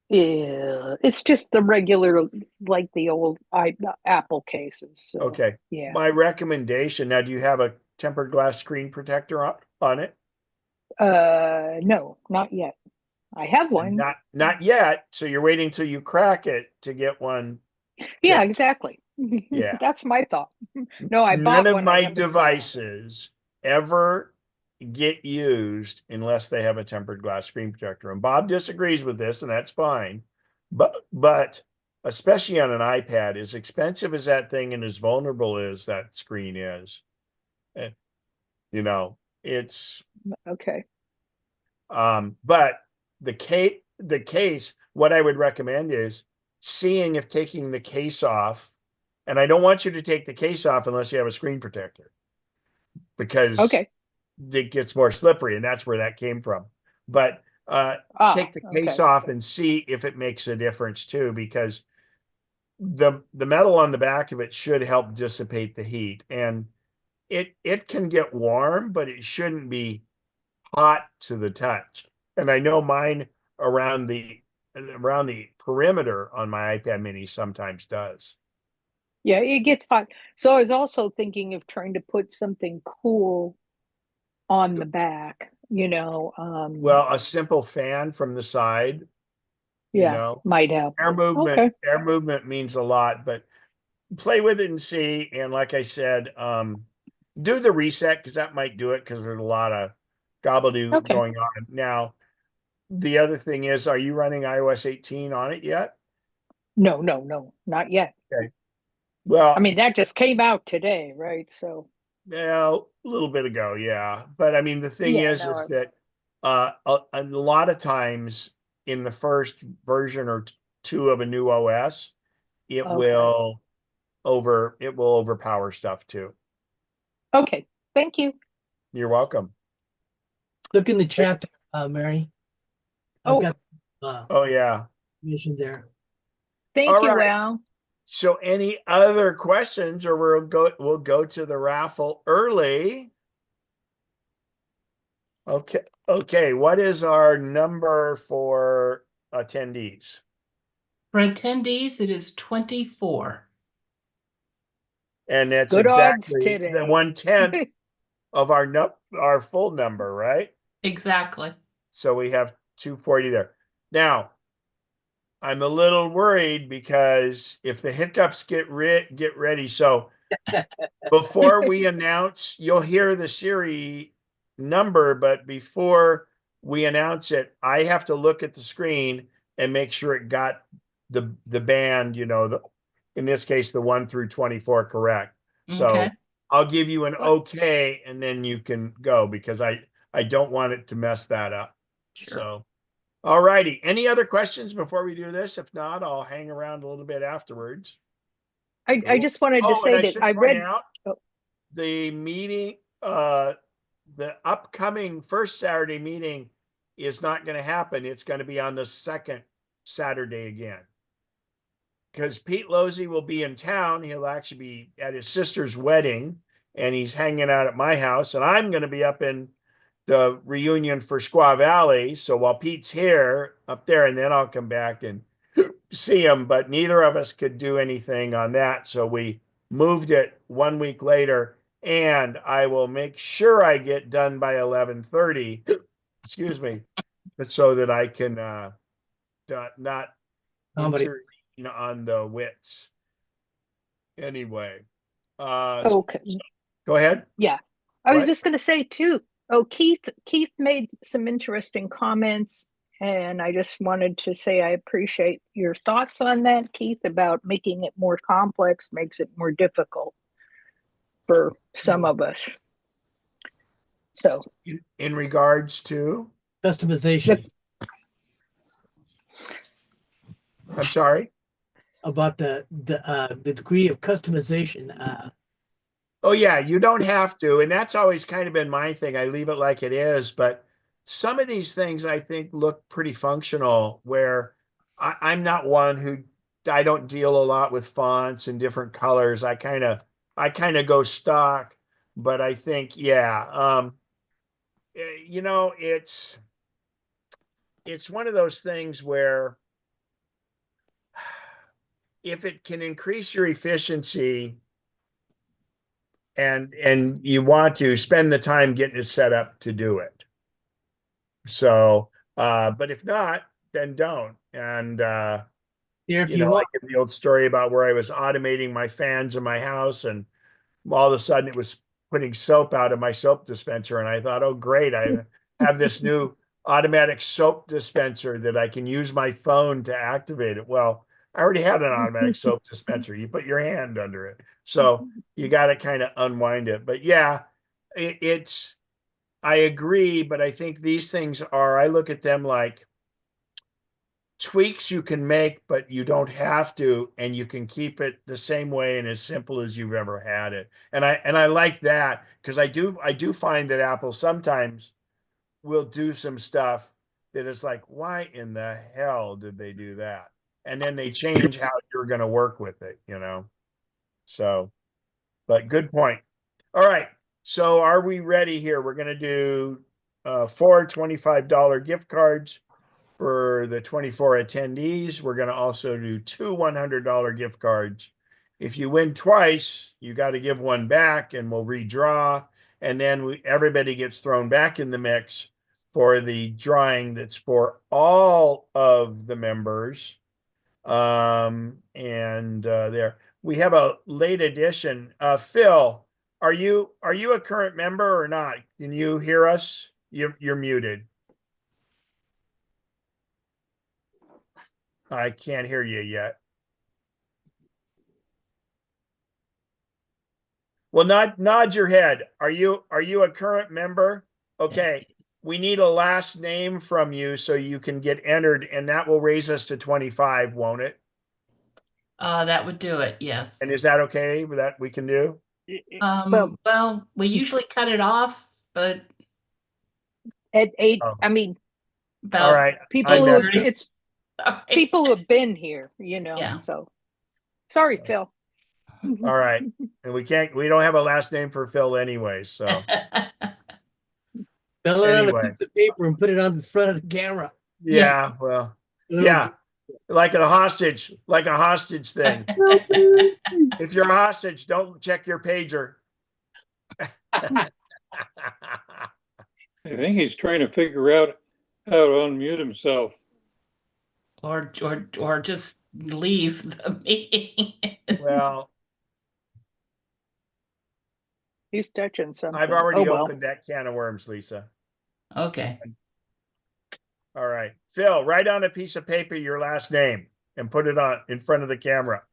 Speaker 10: yeah, it's just the regular, like the old Apple cases. So,
Speaker 1: Okay.
Speaker 10: yeah.
Speaker 1: My recommendation, now, do you have a tempered glass screen protector on it?
Speaker 10: No, not yet. I have one.
Speaker 1: Not yet. So you're waiting till you crack it to get one.
Speaker 10: Yeah,
Speaker 1: That,
Speaker 10: exactly.
Speaker 1: yeah.
Speaker 10: That's my thought. No, I
Speaker 1: None
Speaker 10: bought
Speaker 1: of
Speaker 10: one. I
Speaker 1: my
Speaker 10: haven't.
Speaker 1: devices ever get used unless they have a tempered glass screen protector. And Bob disagrees with this, and that's fine. But especially on an iPad, as expensive as that thing and as vulnerable as that screen is, eh, it's
Speaker 10: Okay.
Speaker 1: but the case, what I would recommend is seeing if taking the case off, and I don't want you to take the case off unless you have a screen protector, because
Speaker 10: Okay.
Speaker 1: it gets more slippery, and that's where that came from. But take the case
Speaker 10: Okay.
Speaker 1: off and see if it makes a difference too, because the metal on the back of it should help dissipate the heat, and it can get warm, but it shouldn't be hot to the touch. And I know mine around the perimeter on my iPad Mini sometimes does.
Speaker 10: Yeah, it gets hot. So I was also thinking of trying to put something cool on the back,
Speaker 1: Well, a simple fan from the side,
Speaker 10: yeah, might help. Okay.
Speaker 1: air movement means a lot, but play with it and see. And like I said, do the reset, because that might do it, because there's a lot of gobbledygook
Speaker 10: Okay.
Speaker 1: going on. Now, the other thing is, are you running iOS 18 on it yet?
Speaker 10: No, not yet.
Speaker 1: Okay.
Speaker 10: I
Speaker 1: Well,
Speaker 10: mean, that just came out today, right? So
Speaker 1: yeah, a little bit ago, yeah. But I mean, the thing
Speaker 10: yeah,
Speaker 1: is that a lot of times in the first version or two of a new OS, it
Speaker 10: okay.
Speaker 1: it will overpower stuff too.
Speaker 10: Okay. Thank you.
Speaker 1: You're welcome.
Speaker 8: Look in the chat, Mary. I've
Speaker 10: Oh,
Speaker 8: got
Speaker 1: Oh, yeah.
Speaker 8: information there.
Speaker 10: thank
Speaker 1: All
Speaker 10: you,
Speaker 1: right.
Speaker 10: Al.
Speaker 1: So any other questions, or we'll go to the raffle early. Okay. Okay. What is our number for attendees?
Speaker 5: For attendees, it is 24.
Speaker 1: And it's
Speaker 10: Good odds
Speaker 1: exactly the
Speaker 10: today.
Speaker 1: 1/10 of our full number, right?
Speaker 5: Exactly.
Speaker 1: So we have 240 there. Now, I'm a little worried because if the hiccups get ready. So before we announce, you'll hear the Siri number, but before we announce it, I have to look at the screen and make sure it got the band, in this case, the 1 through 24 correct. So
Speaker 5: Okay.
Speaker 1: I'll give you an okay, and then you can go, because I don't want it to mess that up.
Speaker 5: Sure.
Speaker 1: So, all righty. Any other questions before we do this? If not, I'll hang around a little bit afterwards.
Speaker 10: I just wanted to
Speaker 1: Oh, and
Speaker 10: say
Speaker 1: I
Speaker 10: that
Speaker 1: should
Speaker 10: I
Speaker 1: point
Speaker 10: read.
Speaker 1: out
Speaker 10: Oh.
Speaker 1: the meeting, the upcoming first Saturday meeting is not going to happen. It's going to be on the second Saturday again. Because Pete Losey will be in town. He'll actually be at his sister's wedding, and he's hanging out at my house. And I'm going to be up in the reunion for Squaw Valley. So while Pete's here up there, and then I'll come back and see him, but neither of us could do anything on that. So we moved it 1 week later, and I will make sure I get done by 11:30, excuse me, but so that I can not
Speaker 8: Somebody,
Speaker 1: intervene on the wits. Anyway,
Speaker 10: Okay.
Speaker 1: go ahead.
Speaker 10: Yeah. I was
Speaker 1: What?
Speaker 10: just going to say too. Oh, Keith made some interesting comments, and I just wanted to say I appreciate your thoughts on that, Keith, about making it more complex makes it more difficult for some of us. So,
Speaker 1: In regards to,
Speaker 8: customization
Speaker 1: I'm sorry.
Speaker 8: about the degree of customization.
Speaker 1: Oh yeah, you don't have to, and that's always kind of been my thing. I leave it like it is, but some of these things I think look pretty functional. Where I'm not one who, I don't deal a lot with fonts and different colors. I kind of go stock, but I think it's one of those things where if it can increase your efficiency, and you want to spend the time getting it set up to do it. So, but if not, then don't. And
Speaker 8: If
Speaker 1: I
Speaker 8: you want,
Speaker 1: give the old story about where I was automating my fans in my house, and all of a sudden it was putting soap out of my soap dispenser, and I thought, oh great, I have this new automatic soap dispenser that I can use my phone to activate it. Well, I already had an automatic soap dispenser. You put your hand under it, so you got to kind of unwind it. But yeah, it's I agree, but I think these things I look at them like tweaks you can make, but you don't have to, and you can keep it the same way and as simple as you've ever had it. And I like that, because I do find that Apple sometimes will do some stuff that is like, why in the hell did they do that? And then they change how you're going to work with it. So, but good point. All right. So are we ready here? We're going to do 4 $25 gift cards for the 24 attendees. We're going to also do 2 $100 gift cards. If you win twice, you got to give one back, and we'll redraw. And then everybody gets thrown back in the mix for the drawing that's for all of the members. And there we have a late edition. Phil, are you a current member or not? Can you hear us? You're muted. I can't hear you yet. Well, nod your head. Are you a current member? Okay. We need a last name from you so you can get entered, and that will raise us to 25, won't it?
Speaker 5: That would do it, yes.
Speaker 1: And is that okay? That we can do?
Speaker 10: well,
Speaker 5: Well, we usually cut it off, but
Speaker 10: At 8,
Speaker 1: Oh.
Speaker 10: I mean,
Speaker 5: About
Speaker 1: All right.
Speaker 10: people
Speaker 1: I
Speaker 10: who
Speaker 1: messed
Speaker 10: have,
Speaker 1: up.
Speaker 10: it's
Speaker 5: sorry.
Speaker 10: people who have been here, you know,
Speaker 5: Yeah.
Speaker 10: so. Sorry, Phil.
Speaker 1: All right. And we don't have a last name for Phil anyway. So
Speaker 8: Fill it on a
Speaker 1: anyway,
Speaker 8: piece of paper and put it on the front of the camera.
Speaker 1: yeah, well,
Speaker 8: Little-
Speaker 1: yeah, like a hostage thing. If you're a hostage, don't check your pager.
Speaker 6: I think he's trying to figure out how to unmute himself.
Speaker 5: or just leave the meeting.
Speaker 1: Well,
Speaker 10: He's touching something.
Speaker 1: I've already
Speaker 10: Oh, well.
Speaker 1: opened that can of worms, Lisa.
Speaker 5: Okay.
Speaker 1: All right. Phil, write on a piece of paper your last name and put it on in front of the camera.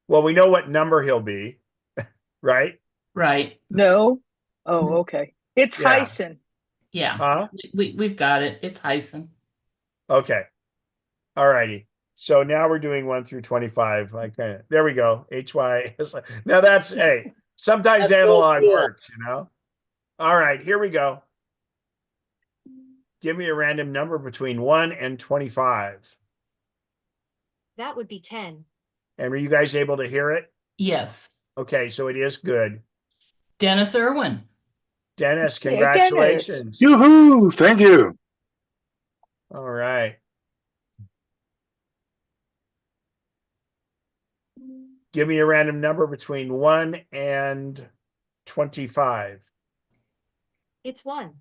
Speaker 1: Well, we know what number he'll be, right?
Speaker 5: Right.
Speaker 10: No. Oh, okay. It's
Speaker 1: Yeah.
Speaker 10: Hyson.
Speaker 5: Yeah.
Speaker 1: Huh?
Speaker 5: We've got it. It's Hyson.
Speaker 1: Okay. All righty. So now we're doing 1 through 25. There we go. HY. Now that's, hey, sometimes
Speaker 8: That's so
Speaker 1: analog
Speaker 8: cool.
Speaker 1: works, you know? All right, here we go. Give me a random number between 1 and 25.
Speaker 11: That would be 10.
Speaker 1: And were you guys able to hear it?
Speaker 5: Yes.
Speaker 1: Okay, so it is good.
Speaker 5: Dennis Irwin.
Speaker 1: Dennis,
Speaker 10: Hey,
Speaker 1: congratulations.
Speaker 3: Yoo-hoo! Thank you.
Speaker 1: All right. Give me a random number between 1 and 25.
Speaker 11: It's 1.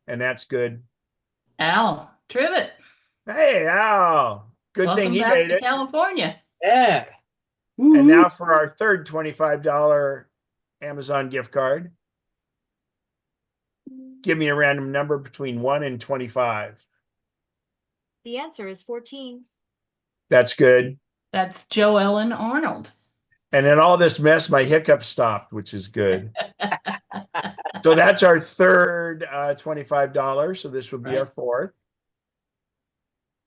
Speaker 1: And that's good.
Speaker 5: Al Trivet.
Speaker 1: Hey, Al. Good thing
Speaker 5: Welcome
Speaker 1: he
Speaker 5: back
Speaker 1: made
Speaker 5: to
Speaker 1: it.
Speaker 5: California.
Speaker 8: Yeah.
Speaker 1: And
Speaker 8: Woo-hoo.
Speaker 1: now for our third $25 Amazon gift card. Give me a random number between 1 and 25.
Speaker 11: The answer is 14.
Speaker 1: That's good.
Speaker 5: That's Joe Ellen Arnold.
Speaker 1: And in all this mess, my hiccup stopped, which is good. So that's our third $25. So this would be
Speaker 5: Right.
Speaker 1: our fourth.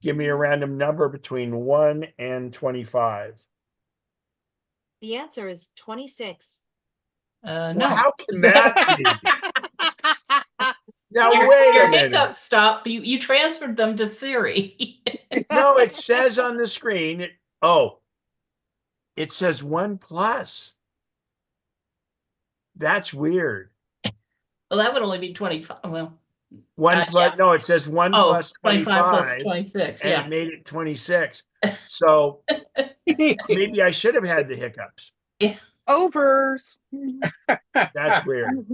Speaker 1: Give me a random number between 1 and 25.
Speaker 11: The answer is 26.
Speaker 1: Well,
Speaker 5: No.
Speaker 1: how can that be? Now,
Speaker 5: Your
Speaker 1: wait a
Speaker 5: hiccup
Speaker 1: minute.
Speaker 5: stopped. You transferred them to Siri.
Speaker 1: No, it says on the screen, it says 1 plus. That's weird.
Speaker 5: Well, that would only be 25. Well,
Speaker 1: 1 plus, no, it says 1
Speaker 5: oh,
Speaker 1: plus
Speaker 5: 25 plus
Speaker 1: 25,
Speaker 5: 26.
Speaker 1: and
Speaker 5: Yeah.
Speaker 1: it made it 26. So maybe I should have had the hiccups.
Speaker 10: Overs.
Speaker 1: That's weird.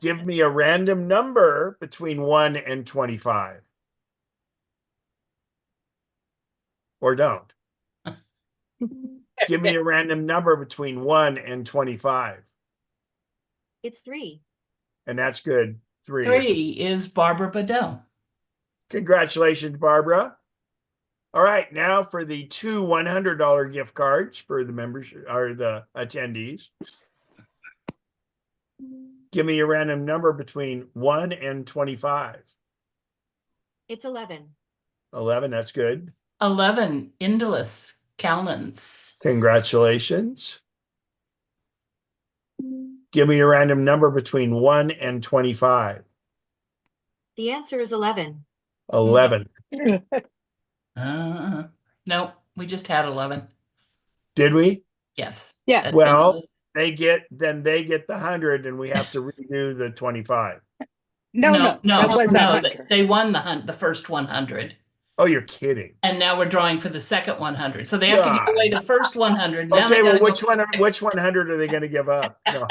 Speaker 1: Give me a random number between 1 and 25. Or don't. Give me a random number between 1 and 25.
Speaker 11: It's 3.
Speaker 1: And that's good. 3.
Speaker 5: 3 is Barbara Bedell.
Speaker 1: Congratulations, Barbara. All right, now for the 2 $100 gift cards for the members or the attendees. Give me a random number between 1 and 25.
Speaker 11: It's 11.
Speaker 1: 11, that's good.
Speaker 5: 11, Indalus Calnans.
Speaker 1: Congratulations. Give me a random number between 1 and 25.
Speaker 11: The answer is 11.
Speaker 1: 11.
Speaker 5: No, we just had 11.
Speaker 1: Did we?
Speaker 5: Yes.
Speaker 10: Yeah.
Speaker 5: That's
Speaker 1: Well,
Speaker 5: Indalus.
Speaker 1: they get the 100 and we have to redo the 25.
Speaker 10: No, that was
Speaker 5: no,
Speaker 10: 100.
Speaker 5: they won the first 100.
Speaker 1: Oh, you're kidding.
Speaker 5: And now we're drawing for the second 100. So they have to
Speaker 1: God.
Speaker 5: give away the first 100. Now
Speaker 1: Okay,
Speaker 5: they
Speaker 1: well,
Speaker 5: gotta
Speaker 1: which 100 are they going to give up? No.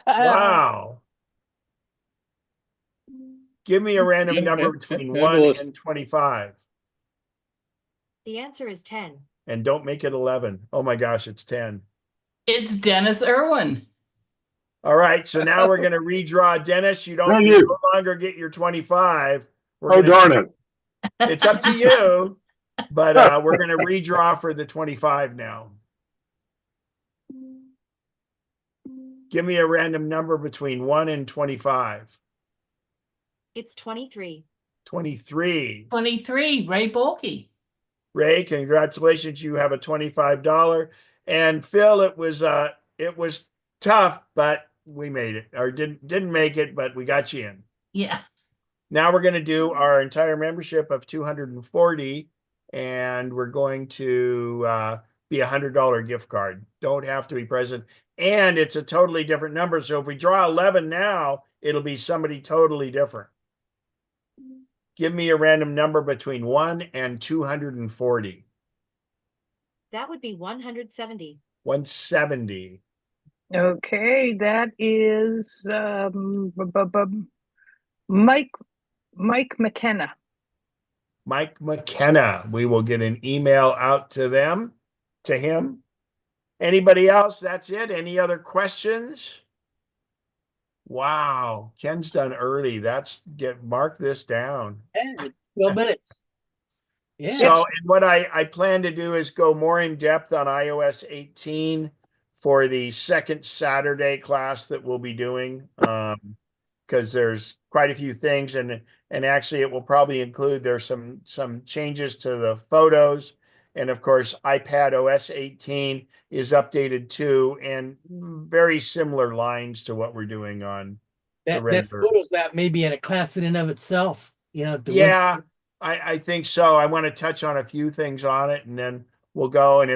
Speaker 1: Wow. Give me a random number between 1 and 25.
Speaker 11: The answer is 10.
Speaker 1: And don't make it 11. Oh my gosh, it's 10.
Speaker 5: It's Dennis Irwin.
Speaker 1: All right, so now we're going to redraw. Dennis, you
Speaker 3: Thank
Speaker 1: no
Speaker 3: you.
Speaker 1: longer get your 25.
Speaker 3: Oh, darn it.
Speaker 1: It's up to you, but we're going to redraw for the 25 now. Give me a random number between 1 and 25.
Speaker 11: It's 23.
Speaker 1: 23.
Speaker 5: 23, Ray Bolke.
Speaker 1: Ray, congratulations. You have a $25. And Phil, it was tough, but we made it, or didn't make it, but we got you in.
Speaker 5: Yeah.
Speaker 1: Now we're going to do our entire membership of 240, and we're going to be $100 gift card. Don't have to be present. And it's a totally different number. So if we draw 11 now, it'll be somebody totally different. Give me a random number between 1 and 240.
Speaker 11: That would be 170.
Speaker 1: 170.
Speaker 10: Okay, that is Mike McKenna.
Speaker 1: Mike McKenna. We will get an email out to him. Anybody else? That's it. Any other questions? Wow, Ken's done early. Mark this down.
Speaker 8: Hey, 12 minutes. Yeah.
Speaker 1: So, and what I plan to do is go more in depth on iOS 18 for the second Saturday class that we'll be doing, because there's quite a few things, and actually it will probably include there's some changes to the photos, and of course iPad OS 18 is updated too, and very similar lines to what we're doing on the
Speaker 8: That
Speaker 1: regular.
Speaker 8: photos that may be in a class in and of itself. You know,
Speaker 1: Yeah, I think so. I want to touch on a few things on it, and then we'll go. And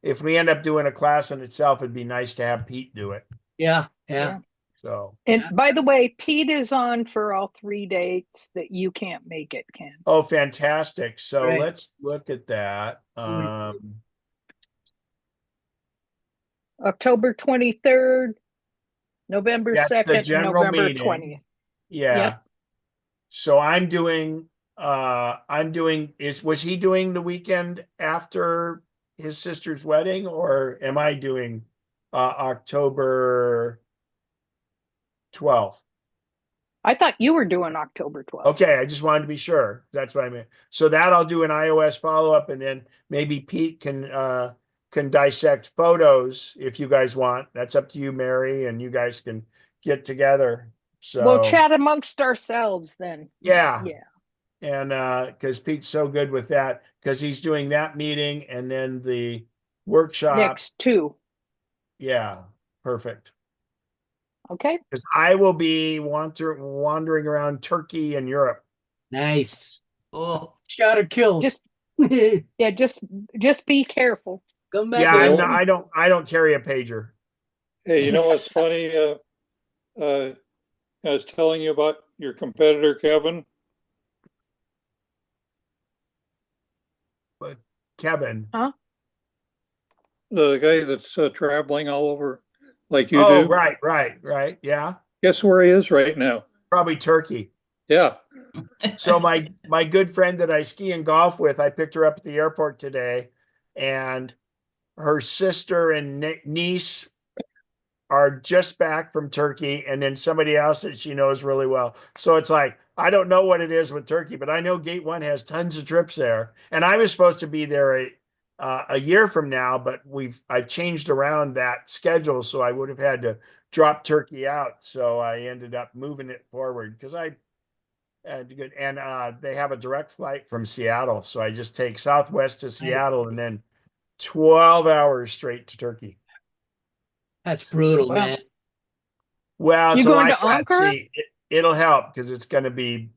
Speaker 1: if we end up doing a class in itself, it'd be nice to have Pete do it.
Speaker 8: Yeah.
Speaker 1: So,
Speaker 10: And by the way, Pete is on for all 3 dates that you can't make it, Ken.
Speaker 1: oh, fantastic. So
Speaker 8: Right.
Speaker 1: let's look at that.
Speaker 10: October 23rd, November
Speaker 1: That's the
Speaker 10: 2nd, and
Speaker 1: general
Speaker 10: November
Speaker 1: meeting.
Speaker 10: 20th.
Speaker 1: Yeah.
Speaker 10: Yep.
Speaker 1: So was he doing the weekend after his sister's wedding, or am I doing October 12th?
Speaker 10: I thought you were doing October 12th.
Speaker 1: Okay, I just wanted to be sure. That's what I meant. So that I'll do an iOS follow-up, and then maybe Pete can dissect photos if you guys want. That's up to you, Mary, and you guys can get together. So
Speaker 10: We'll chat amongst ourselves then.
Speaker 1: yeah.
Speaker 10: Yeah.
Speaker 1: And because Pete's so good with that, because he's doing that meeting and then the workshop.
Speaker 10: Next 2.
Speaker 1: Yeah, perfect.
Speaker 10: Okay.
Speaker 1: Because I will be wandering around Turkey and Europe.
Speaker 8: Nice.
Speaker 5: Oh,
Speaker 8: Shot or killed.
Speaker 10: Just be careful.
Speaker 8: Come back.
Speaker 1: Yeah,
Speaker 8: home.
Speaker 1: I don't carry a pager.
Speaker 6: Hey, you know what's funny? I was telling you about your competitor, Kevin.
Speaker 1: But Kevin.
Speaker 10: Huh?
Speaker 6: The guy that's traveling all over like you
Speaker 1: Oh,
Speaker 6: do.
Speaker 1: right. Yeah.
Speaker 6: Guess where he is right now?
Speaker 1: Probably Turkey.
Speaker 6: Yeah.
Speaker 1: So my good friend that I ski and golf with, I picked her up at the airport today, and her sister and niece are just back from Turkey, and then somebody else that she knows really well. So it's like, I don't know what it is with Turkey, but I know Gate 1 has tons of trips there. And I was supposed to be there a year from now, but I've changed around that schedule, so I would have had to drop Turkey out. So I ended up moving it forward because I had good, and they have a direct flight from Seattle. So I just take Southwest to Seattle and then 12 hours straight to Turkey.
Speaker 8: That's brutal,
Speaker 10: Wow.
Speaker 8: man.
Speaker 1: Well, it's
Speaker 10: You going
Speaker 1: like
Speaker 10: to
Speaker 1: that.
Speaker 10: Ankara?
Speaker 1: See, it'll help because it's going to be,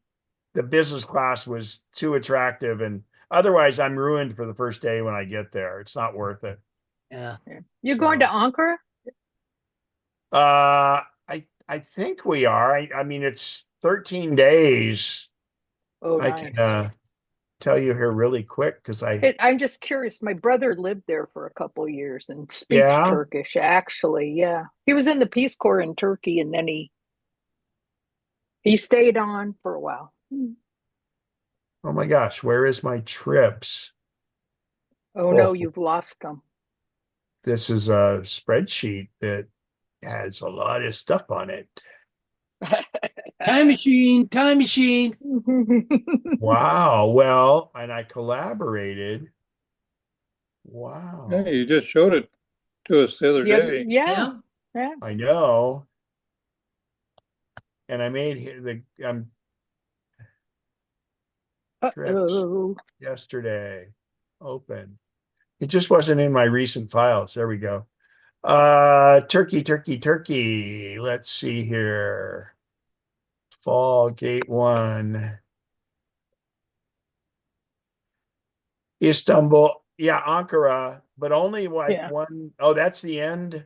Speaker 1: the business class was too attractive, and otherwise I'm ruined for the first day when I get there. It's not worth it.
Speaker 8: Yeah.
Speaker 10: You're going to Ankara?
Speaker 1: I think we are. I mean, it's 13 days.
Speaker 10: Oh,
Speaker 1: I
Speaker 10: nice.
Speaker 1: can tell you here really quick because
Speaker 10: I'm just curious. My brother lived there for a couple of years and speaks
Speaker 1: Yeah?
Speaker 10: Turkish, actually. Yeah. He was in the Peace Corps in Turkey, and then he stayed on for a while.
Speaker 1: Oh my gosh, where is my trips?
Speaker 10: Oh, no, you've lost them.
Speaker 1: This is a spreadsheet that has a lot of stuff on it.
Speaker 8: Time machine.
Speaker 1: Wow. Well, and I collaborated. Wow.
Speaker 6: Yeah, you just showed it to us the other day.
Speaker 10: Yeah.
Speaker 1: I know. And I made trips yesterday. Open. It just wasn't in my recent files. There we go. Turkey. Let's see here. Fall Gate 1. Istanbul. Yeah, Ankara, but only what
Speaker 10: Yeah.
Speaker 1: one oh that's the end.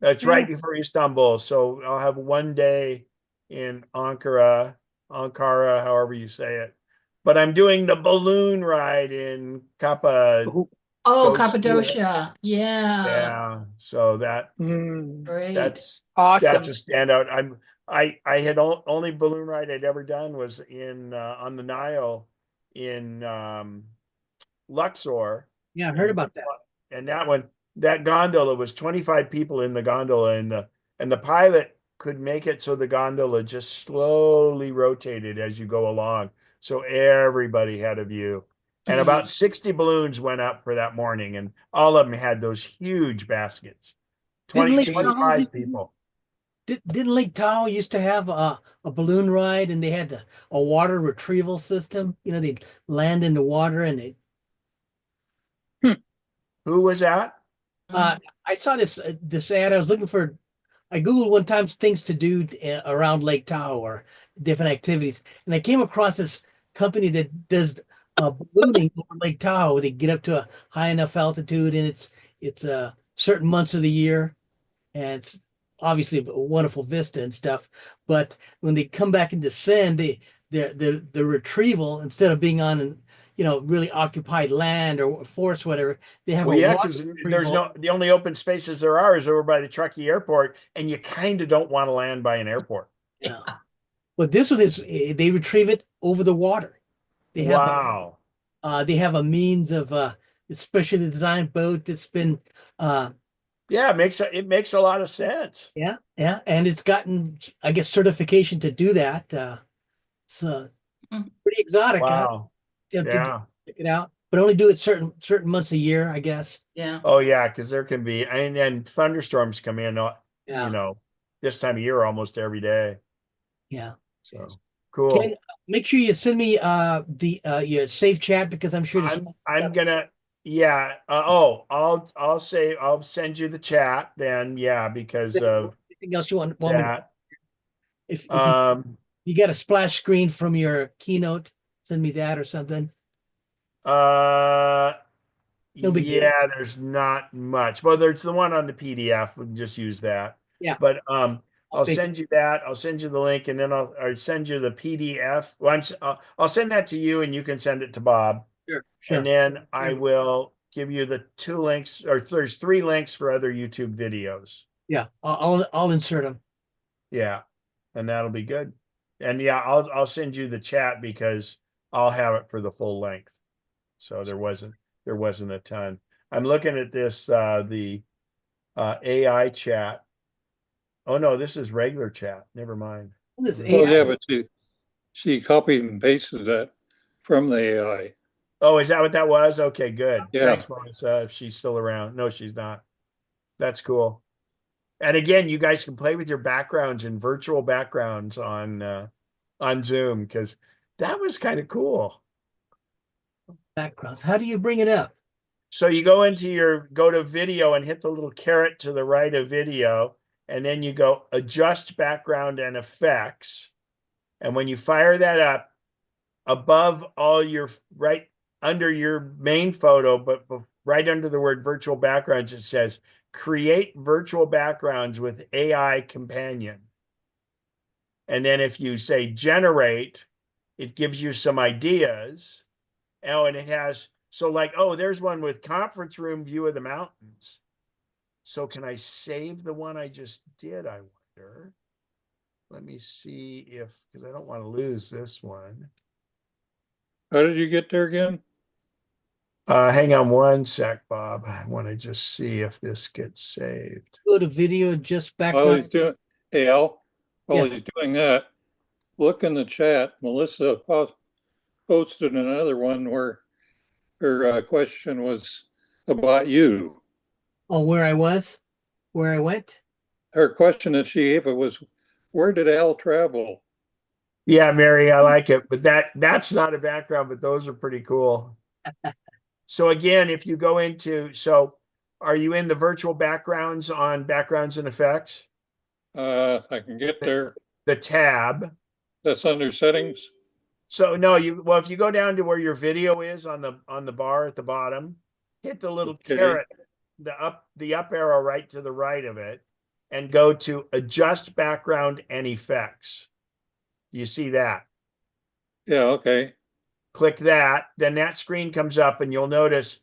Speaker 1: That's
Speaker 10: Yeah.
Speaker 1: right before Istanbul. So I'll have one day in Ankara, however you say it. But I'm doing the balloon ride in Kappa.
Speaker 10: Ooh.
Speaker 5: Oh,
Speaker 1: Docia.
Speaker 5: Cappadocia. Yeah.
Speaker 1: Yeah. So
Speaker 5: Great.
Speaker 1: that's
Speaker 10: Awesome.
Speaker 1: a standout. I had only balloon ride I'd ever done was in on the Nile in Luxor,
Speaker 8: Yeah, I heard
Speaker 1: and
Speaker 8: about that.
Speaker 1: that gondola was 25 people in the gondola, and the pilot could make it so the gondola just slowly rotated as you go along, so everybody had a view. And about 60 balloons went up for that morning, and all of them had those huge baskets.
Speaker 8: Didn't
Speaker 1: 20,
Speaker 8: Lake Tahoe
Speaker 1: 25 people.
Speaker 8: didn't Lake Tahoe used to have a balloon ride and they had a water retrieval system? You know, they'd land in the water and they
Speaker 1: Who was that?
Speaker 8: uh I saw this ad. I Googled one time things to do around Lake Tahoe or different activities, and I came across this company that does ballooning over Lake Tahoe. They get up to a high enough altitude, and it's certain months of the year, and it's obviously a wonderful vista and stuff. But when they come back and descend, the retrieval, instead of being on really occupied land or forest, whatever, they have
Speaker 1: Well,
Speaker 8: a
Speaker 1: yeah,
Speaker 8: water
Speaker 1: because
Speaker 8: retrieval.
Speaker 1: the only open spaces there are is over by the Truckee Airport, and you kind of don't want to land by an airport.
Speaker 8: Yeah. But this one is they retrieve it over the water. They have
Speaker 1: Wow.
Speaker 8: they have a means of especially designed boat that's been
Speaker 1: Yeah, it makes a lot of sense.
Speaker 8: yeah, and it's gotten, I guess, certification to do that. So pretty exotic.
Speaker 1: Wow.
Speaker 8: You have to
Speaker 1: Yeah.
Speaker 8: check it out, but only do it certain months a year, I guess.
Speaker 5: Yeah.
Speaker 1: Oh, yeah, because there can be, and thunderstorms come in,
Speaker 8: Yeah,
Speaker 1: this time of year almost every day.
Speaker 8: yeah.
Speaker 1: So
Speaker 8: Ken,
Speaker 1: cool.
Speaker 8: make sure you send me the your safe chat because I'm sure there's
Speaker 1: I'm gonna, yeah. I'll send you the chat then. Yeah, because of
Speaker 8: anything else you want me to,
Speaker 1: that.
Speaker 8: if
Speaker 1: Um,
Speaker 8: you got a splash screen from your keynote, send me that or something.
Speaker 1: uh,
Speaker 8: No big deal.
Speaker 1: yeah, there's not much. Well, there's the one on the PDF. We can just use that.
Speaker 8: Yeah,
Speaker 1: But
Speaker 8: I'll
Speaker 1: I'll
Speaker 8: figure.
Speaker 1: send you that. I'll send you the link, and then I'll send you the PDF. Well, I'll send that to you, and you can send it to Bob.
Speaker 8: Sure,
Speaker 1: And
Speaker 8: sure.
Speaker 1: then I will give you the 2 links, or there's 3 links for other YouTube videos.
Speaker 8: Yeah, I'll insert them.
Speaker 1: Yeah, and that'll be good. And yeah, I'll send you the chat because I'll have it for the full length. So there wasn't a ton. I'm looking at this the AI chat. Oh no, this is regular chat. Never mind.
Speaker 8: This
Speaker 6: Oh, yeah,
Speaker 8: AI.
Speaker 6: but she copied and pasted that from the AI.
Speaker 1: Oh, is that what that was? Okay, good.
Speaker 6: Yeah.
Speaker 1: Thanks, Melissa. If she's still around. No, she's not. That's cool. And again, you guys can play with your backgrounds and virtual backgrounds on Zoom because that was kind of cool.
Speaker 8: Backgrounds. How do you bring it up?
Speaker 1: So you go to video and hit the little caret to the right of video, and then you go adjust background and effects. And when you fire that up, above all your right under your main photo, but right under the word virtual backgrounds, it says create virtual backgrounds with AI companion. And then if you say generate, it gives you some ideas. Oh, and it has, so like, oh, there's one with conference room view of the mountains. So can I save the one I just did, I wonder? Let me see because I don't want to lose this one.
Speaker 6: How did you get there again?
Speaker 1: Hang on one sec, Bob. I want to just see if this gets saved.
Speaker 8: Go to video, just
Speaker 6: While
Speaker 8: background.
Speaker 6: he's doing, hey, Al, while
Speaker 8: Yes.
Speaker 6: he's doing that, look in the chat. Melissa posted another one where her question was about you.
Speaker 8: Oh, where I was, where I went.
Speaker 6: Her question that she gave it was, where did Al travel?
Speaker 1: Yeah, Mary, I like it, but that's not a background, but those are pretty cool. So again, if you go into are you in the virtual backgrounds on backgrounds and effects?
Speaker 6: I can get there.
Speaker 1: The tab.
Speaker 6: That's under settings.
Speaker 1: So no, if you go down to where your video is on the bar at the bottom, hit the little
Speaker 6: Okay.
Speaker 1: caret, the up arrow right to the right of it, and go to adjust background and effects. Do you see that?
Speaker 6: Yeah, okay.
Speaker 1: Click that, then that screen comes up and you'll notice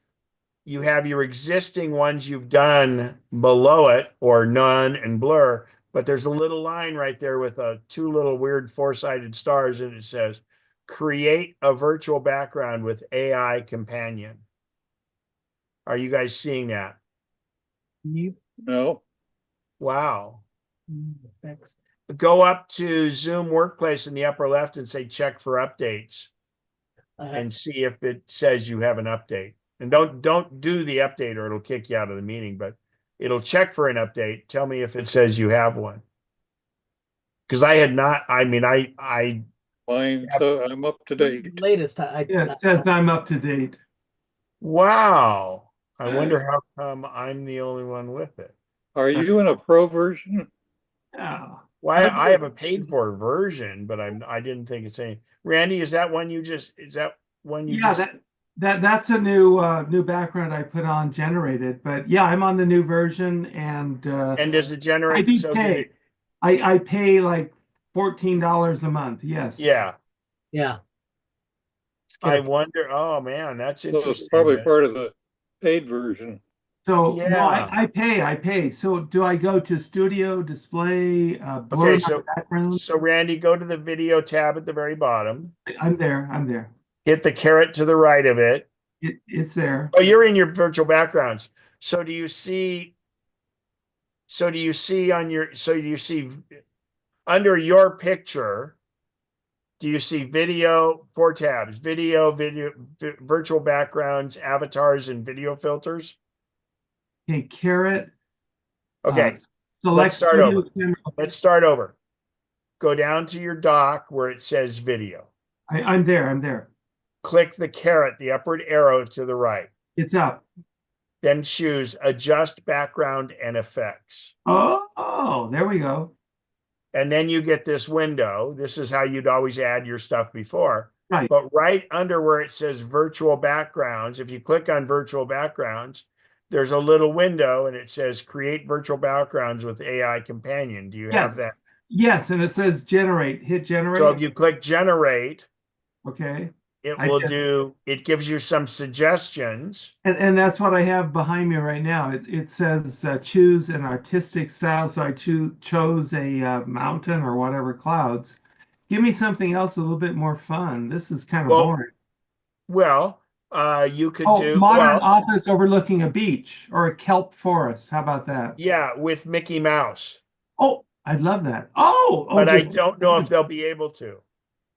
Speaker 1: you have your existing ones you've done below it, or none and blur, but there's a little line right there with two little weird four-sided stars, and it says create a virtual background with AI companion. Are you guys seeing that?
Speaker 6: No.
Speaker 1: Wow.
Speaker 8: Thanks.
Speaker 1: Go up to Zoom Workplace in the upper left and say check for updates and see if it says you have an update. And don't do the update or it'll kick you out of the meeting, but it'll check for an update. Tell me if it says you have one. Because I had not, I mean, I
Speaker 6: Mine, so I'm up to date.
Speaker 8: Latest,
Speaker 7: Yeah, it says I'm up to date.
Speaker 1: wow. I wonder how come I'm the only one with it.
Speaker 6: Are you in a pro version?
Speaker 7: Yeah.
Speaker 1: Why I have a paid for version, but I didn't think it's any. Randy, is that one you just
Speaker 7: Yeah, that's a new background I put on generated, but yeah, I'm on the new version, and
Speaker 1: does it
Speaker 7: I
Speaker 1: generate
Speaker 7: do
Speaker 1: so
Speaker 7: pay.
Speaker 1: good?
Speaker 7: I pay like $14 a month. Yes.
Speaker 1: Yeah.
Speaker 8: Yeah.
Speaker 1: I wonder, oh man, that's
Speaker 6: So it's
Speaker 1: interesting.
Speaker 6: probably part of the paid version.
Speaker 7: So no,
Speaker 1: Yeah.
Speaker 7: I pay. So do I go to studio, display, blur
Speaker 1: Okay,
Speaker 7: my background?
Speaker 1: so Randy, go to the video tab at the very bottom.
Speaker 7: I'm there.
Speaker 1: Hit the caret to the right of it.
Speaker 7: It's there.
Speaker 1: Oh, you're in your virtual backgrounds. So do you see under your picture, do you see video, 4 tabs, video, virtual backgrounds, avatars, and video filters?
Speaker 7: Okay, caret.
Speaker 1: Okay,
Speaker 7: Select
Speaker 1: let's start
Speaker 7: studio
Speaker 1: over.
Speaker 7: camera.
Speaker 1: Let's start over. Go down to your dock where it says video.
Speaker 7: I'm there.
Speaker 1: Click the caret, the upward arrow to the right.
Speaker 7: It's up.
Speaker 1: Then choose adjust background and effects.
Speaker 7: Oh, there we go.
Speaker 1: And then you get this window. This is how you'd always add your stuff before.
Speaker 7: Right.
Speaker 1: But right under where it says virtual backgrounds, if you click on virtual backgrounds, there's a little window and it says create virtual backgrounds with AI companion. Do you have that?
Speaker 7: Yes, and it says generate. Hit generate.
Speaker 1: So if you click generate,
Speaker 7: okay,
Speaker 1: it gives you some suggestions.
Speaker 7: And that's what I have behind me right now. It says choose an artistic style. So I chose a mountain or whatever, clouds. Give me something else a little bit more fun. This is kind of boring.
Speaker 1: Well, you could do
Speaker 7: modern office overlooking a beach or a kelp forest. How about that?
Speaker 1: Yeah, with Mickey Mouse.
Speaker 7: Oh, I'd love that.
Speaker 1: But I don't know if they'll be able to.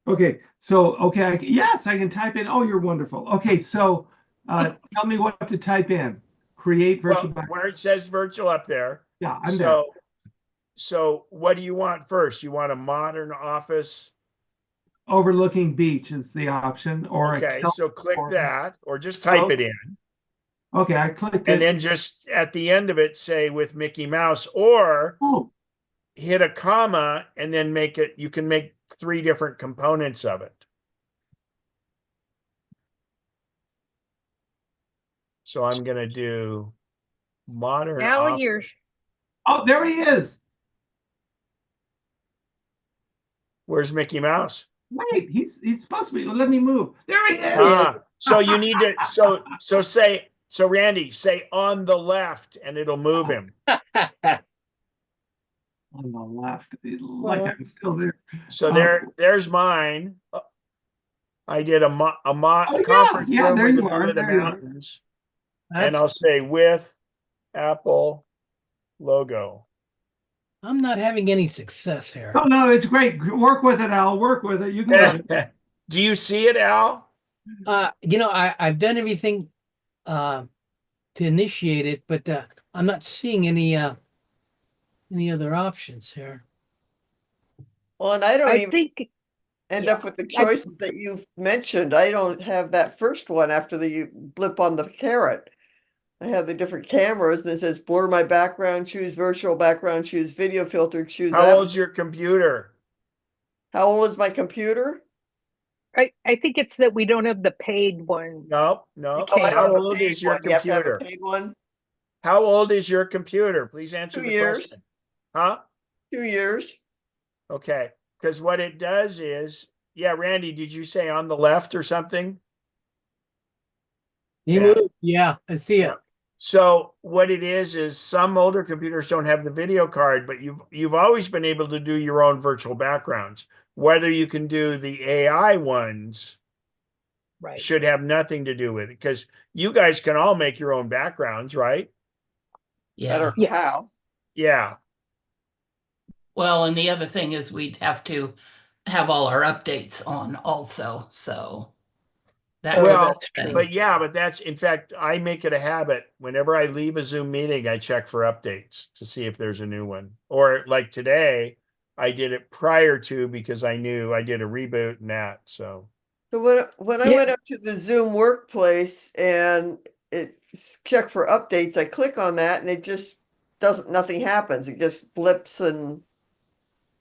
Speaker 7: Okay, so yes, I can type in. Oh, you're wonderful. Okay, so tell me what to type in. Create virtual background.
Speaker 1: Where it says virtual up there.
Speaker 7: Yeah, I'm there.
Speaker 1: So what do you want first? You want a modern office?
Speaker 7: Overlooking beach is the option, or
Speaker 1: so click that, or just type it in.
Speaker 7: Okay, I clicked it.
Speaker 1: And then just at the end of it, say with Mickey Mouse, or hit a comma and then you can make 3 different components of it. So I'm going to do modern.
Speaker 10: Now you're.
Speaker 7: Oh, there he is.
Speaker 1: Where's Mickey Mouse?
Speaker 7: Wait, he's supposed to be. Let me move. There he is.
Speaker 1: So you need to. So Randy, say on the left, and it'll move him.
Speaker 7: On the left, like I'm still there.
Speaker 1: So there's mine. I did a conference room
Speaker 7: there
Speaker 1: in
Speaker 7: you
Speaker 1: the
Speaker 7: are.
Speaker 1: middle of the
Speaker 7: There you
Speaker 1: mountains, and I'll say with Apple logo.
Speaker 8: I'm not having any success here.
Speaker 7: Oh no, it's great. Work with it, Al. Work with it. You can.
Speaker 1: Do you see it, Al?
Speaker 8: I've done everything to initiate it, but I'm not seeing any other options here.
Speaker 9: Well, and I don't even
Speaker 10: think
Speaker 9: end up with the choices that you've mentioned. I don't have that first one after the blip on the caret. I have the different cameras and it says blur my background, choose virtual background, choose video filter, choose
Speaker 1: How
Speaker 9: that.
Speaker 1: old's your computer?
Speaker 9: How old is my computer?
Speaker 10: I think it's that we don't have the paid ones.
Speaker 1: No, no.
Speaker 9: Oh, I
Speaker 10: Okay.
Speaker 9: don't
Speaker 1: How
Speaker 9: have a
Speaker 1: old
Speaker 9: paid
Speaker 1: is your
Speaker 9: one. You have to have a
Speaker 1: computer?
Speaker 9: paid one.
Speaker 1: How old is your computer? Please answer
Speaker 9: 2
Speaker 1: the
Speaker 9: years.
Speaker 1: question. Huh?
Speaker 9: 2 years.
Speaker 1: Okay. Because what it does is, yeah, Randy, did you say on the left or something?
Speaker 8: You
Speaker 1: Yeah.
Speaker 8: moved. Yeah, I see it.
Speaker 1: Yeah. So what it is some older computers don't have the video card, but you've always been able to do your own virtual backgrounds. Whether you can do the AI ones
Speaker 10: Right.
Speaker 1: should have nothing to do with it, because you guys can all make your own backgrounds, right?
Speaker 9: I
Speaker 5: Yeah.
Speaker 9: don't know
Speaker 10: Yes.
Speaker 9: how.
Speaker 1: Yeah.
Speaker 5: Well, and the other thing is we'd have to have all our updates on also. So that's
Speaker 10: Oh,
Speaker 1: Well,
Speaker 10: that's true.
Speaker 1: but yeah, but that's, in fact, I make it a habit. Whenever I leave a Zoom meeting, I check for updates to see if there's a new one. Or like today, I did it prior to, because I knew I did a reboot and that. So
Speaker 9: So when I
Speaker 10: Yeah.
Speaker 9: went up to the Zoom workplace and it's check for updates, I click on that and it just nothing happens. It just blips and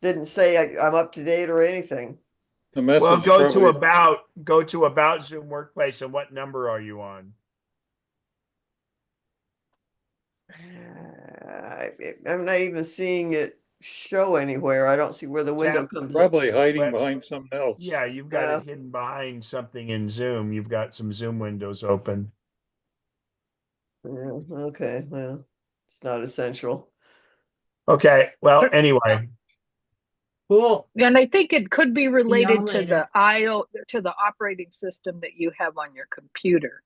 Speaker 9: didn't say I'm up to date or anything.
Speaker 6: The
Speaker 1: well,
Speaker 6: message probably,
Speaker 1: go to about Zoom Workplace, and what number are you on?
Speaker 9: I'm not even seeing it show anywhere. I don't see where the window comes up.
Speaker 6: probably hiding
Speaker 1: Well,
Speaker 6: behind something else.
Speaker 1: Yeah, you've got it hidden behind something in Zoom. You've got some Zoom windows open.
Speaker 9: Yeah, okay, well, it's not essential.
Speaker 1: Okay, well, anyway.
Speaker 8: Cool.
Speaker 10: And I think it could be related to
Speaker 5: later.
Speaker 10: the operating system that you have on your computer.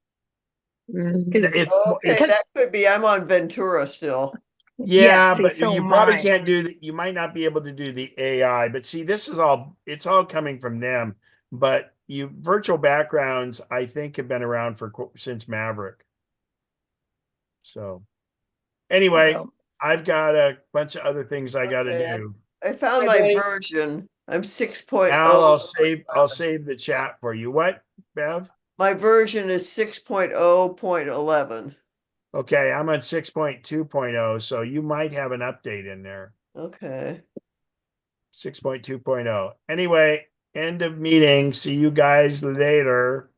Speaker 10: Because
Speaker 1: It's,
Speaker 9: Okay,
Speaker 1: it's
Speaker 9: that could be. I'm on Ventura still.
Speaker 1: yeah,
Speaker 10: see,
Speaker 1: but
Speaker 10: so
Speaker 1: you
Speaker 10: am
Speaker 1: probably
Speaker 10: I.
Speaker 1: can't do that. You might not be able to do the AI, but see, this is all, it's all coming from them. But virtual backgrounds, I think, have been around since Maverick. So anyway,
Speaker 10: Well,
Speaker 1: I've got a bunch of other things I got to
Speaker 9: Okay,
Speaker 1: do.
Speaker 9: I found
Speaker 8: Bye,
Speaker 9: my
Speaker 8: buddy.
Speaker 9: version. I'm 6.0.
Speaker 1: Al, I'll save the chat for you. What, Bev?
Speaker 9: My version is 6.0.11.
Speaker 1: Okay, I'm on 6.2.0, so you might have an update in there.
Speaker 9: Okay.
Speaker 1: 6.2.0. Anyway, end of meeting. See you guys later.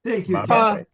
Speaker 7: Thank you,
Speaker 1: Bye
Speaker 7: Ken.
Speaker 1: bye.